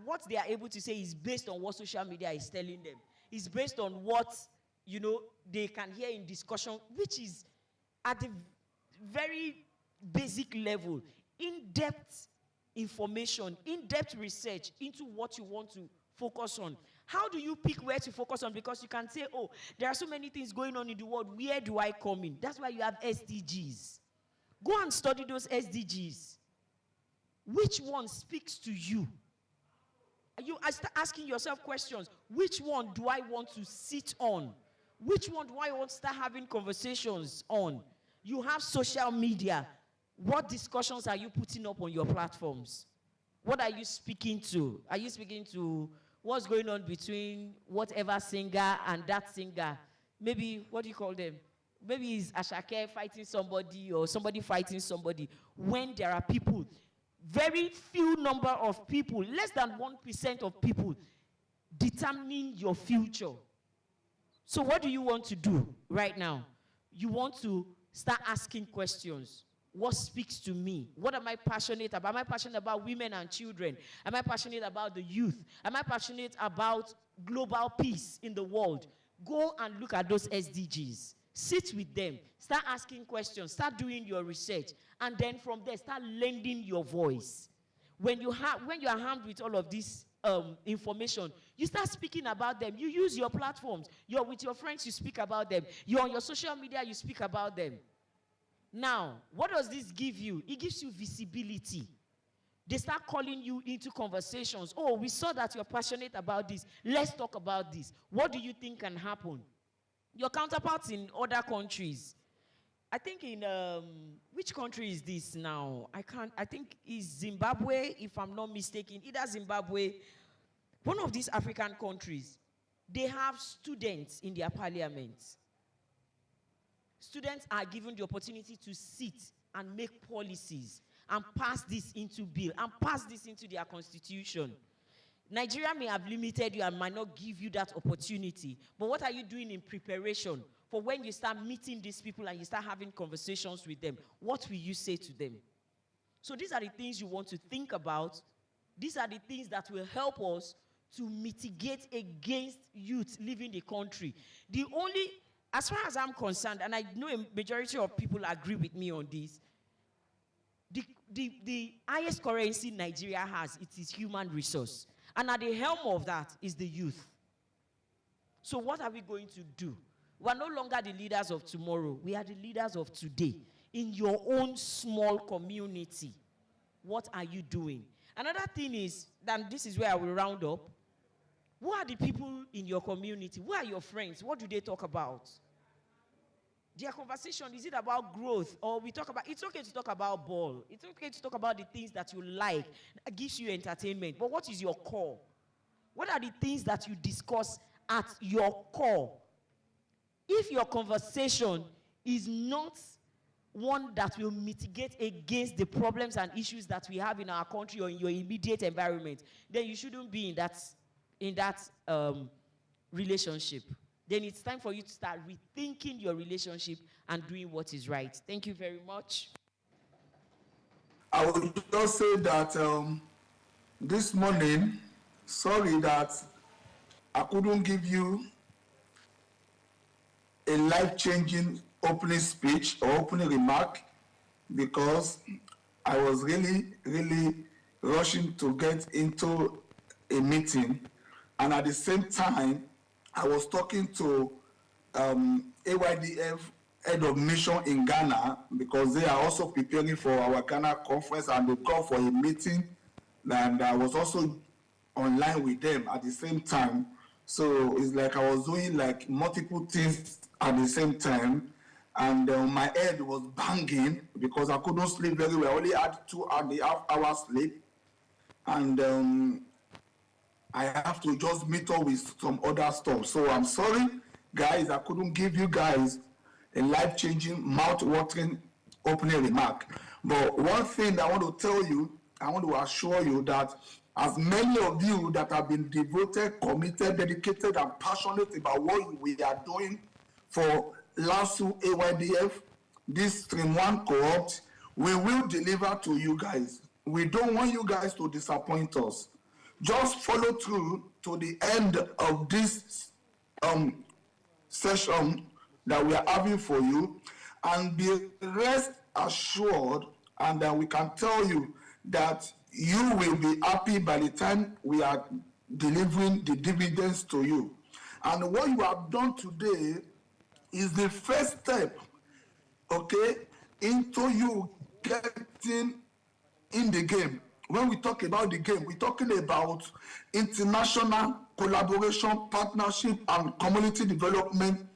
D: What they are able to say is based on what social media is telling them. It's based on what, they can hear in discussion, which is at the very basic level. In-depth information, in-depth research into what you want to focus on. How do you pick where to focus on? Because you can say, oh, there are so many things going on in the world. Where do I come in? That's why you have SDGs. Go and study those SDGs. Which one speaks to you? You start asking yourself questions. Which one do I want to sit on? Which one do I want to start having conversations on? You have social media. What discussions are you putting up on your platforms? What are you speaking to? Are you speaking to what's going on between whatever singer and that singer? Maybe, what do you call them? Maybe it's Ashake fighting somebody or somebody fighting somebody. When there are people, very few number of people, less than 1% of people determining your future. So what do you want to do right now? You want to start asking questions. What speaks to me? What am I passionate about? Am I passionate about women and children? Am I passionate about the youth? Am I passionate about global peace in the world? Go and look at those SDGs. Sit with them. Start asking questions. Start doing your research. And then from there, start lending your voice. When you are armed with all of this information, you start speaking about them. You use your platforms. You're with your friends, you speak about them. You're on your social media, you speak about them. Now, what does this give you? It gives you visibility. They start calling you into conversations. Oh, we saw that you're passionate about this. Let's talk about this. What do you think can happen? Your counterparts in other countries. I think in, which country is this now? I think it's Zimbabwe, if I'm not mistaken. Either Zimbabwe, One of these African countries, they have students in their parliament. Students are given the opportunity to sit and make policies and pass this into bill and pass this into their constitution. Nigeria may have limited you and might not give you that opportunity, but what are you doing in preparation for when you start meeting these people and you start having conversations with them? What will you say to them? So these are the things you want to think about. These are the things that will help us to mitigate against youth leaving the country. The only, as far as I'm concerned, and I know a majority of people agree with me on this, the highest currency Nigeria has, it is human resource. And at the helm of that is the youth. So what are we going to do? We are no longer the leaders of tomorrow. We are the leaders of today. In your own small community, what are you doing? Another thing is, and this is where I will round up, who are the people in your community? Who are your friends? What do they talk about? Their conversation, is it about growth? Or we talk about, it's okay to talk about ball. It's okay to talk about the things that you like, that gives you entertainment. But what is your core? What are the things that you discuss at your core? If your conversation is not one that will mitigate against the problems and issues that we have in our country or in your immediate environment, then you shouldn't be in that relationship. Then it's time for you to start rethinking your relationship and doing what is right. Thank you very much.
B: I would just say that this morning, sorry that I couldn't give you a life-changing opening speech or opening remark because I was really rushing to get into a meeting, and at the same time I was talking to AYDF head of mission in Ghana because they are also preparing for our Ghana conference, and they called for a meeting, and I was also online with them at the same time. So it's like I was doing like multiple things at the same time, and my head was banging because I couldn't sleep very well. I only had 2.5 hours sleep, and I have to just meet up with some other stuff. So I'm sorry, guys, I couldn't give you guys a life-changing, mouth-watering opening remark. But one thing I want to tell you, I want to assure you that as many of you that have been devoted, committed, dedicated, and passionate about what we are doing for LASU AYDF, this Stream 1 cohort, we will deliver to you guys. We don't want you guys to disappoint us. Just follow through to the end of this session that we are having for you, and be rest assured, and then we can tell you that you will be happy by the time we are delivering the dividends to you. And what you have done today is the first step, okay, into you getting in the game. When we talk about the game, we're talking about international collaboration, partnership, and community development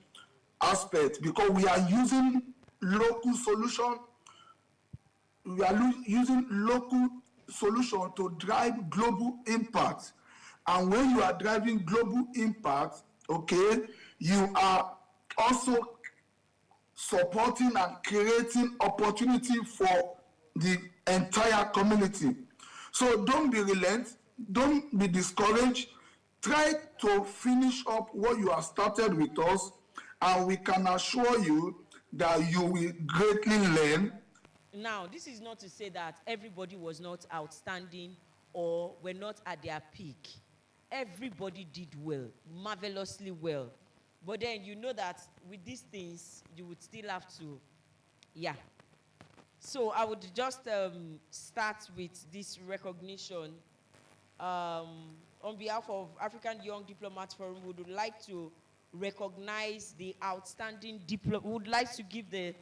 B: aspect, because we are using local solution. We are using local solution to drive global impact. And when you are driving global impact, okay, you are also supporting and creating opportunity for the entire community. So don't be relent, don't be discouraged. Try to finish up what you have started with us, and we can assure you that you will greatly learn.
D: Now, this is not to say that everybody was not outstanding or were not at their peak. Everybody did well, marvelously well. But then you know that with these things, you would still have to, yeah. So I would just start with this recognition. On behalf of African Young Diplomats Forum, we would like to recognize the outstanding would like to give the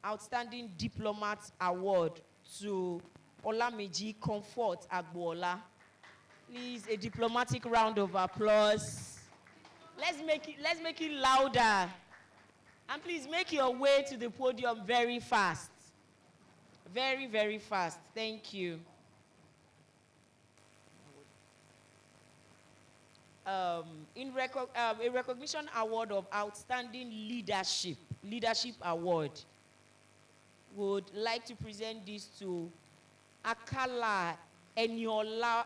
D: Outstanding Diplomat Award to Olameji Comfort Agboola. Please, a diplomatic round of applause. Let's make it louder. And please make your way to the podium very fast. Very, very fast. Thank you. a recognition award of outstanding leadership award. Would like to present this to Akala Eniolaye.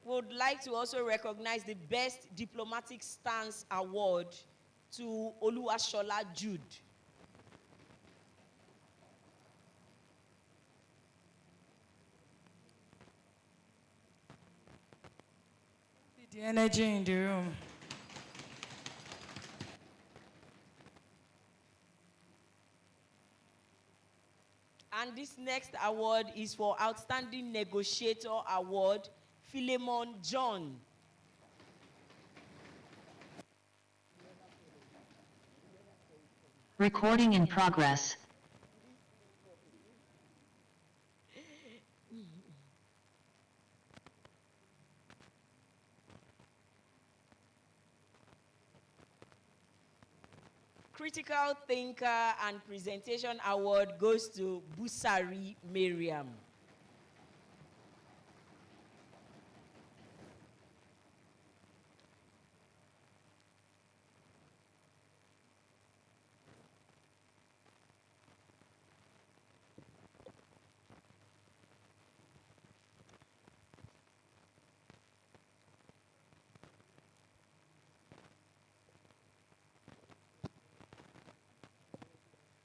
D: Would like to also recognize the Best Diplomatic Stance Award to Oluwashola Jude.
C: The energy in the room.
D: And this next award is for Outstanding Negotiator Award, Philemon John.
K: Recording in progress.
D: Critical Thinker and Presentation Award goes to Busari Miriam.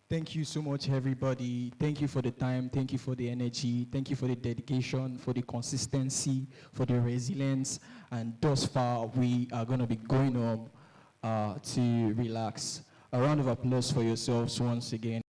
A: Thank you so much, everybody. Thank you for the time. Thank you for the energy. Thank you for the dedication, for the consistency, for the resilience. And thus far, we are going to be going on to relax. A round of applause for yourselves once again.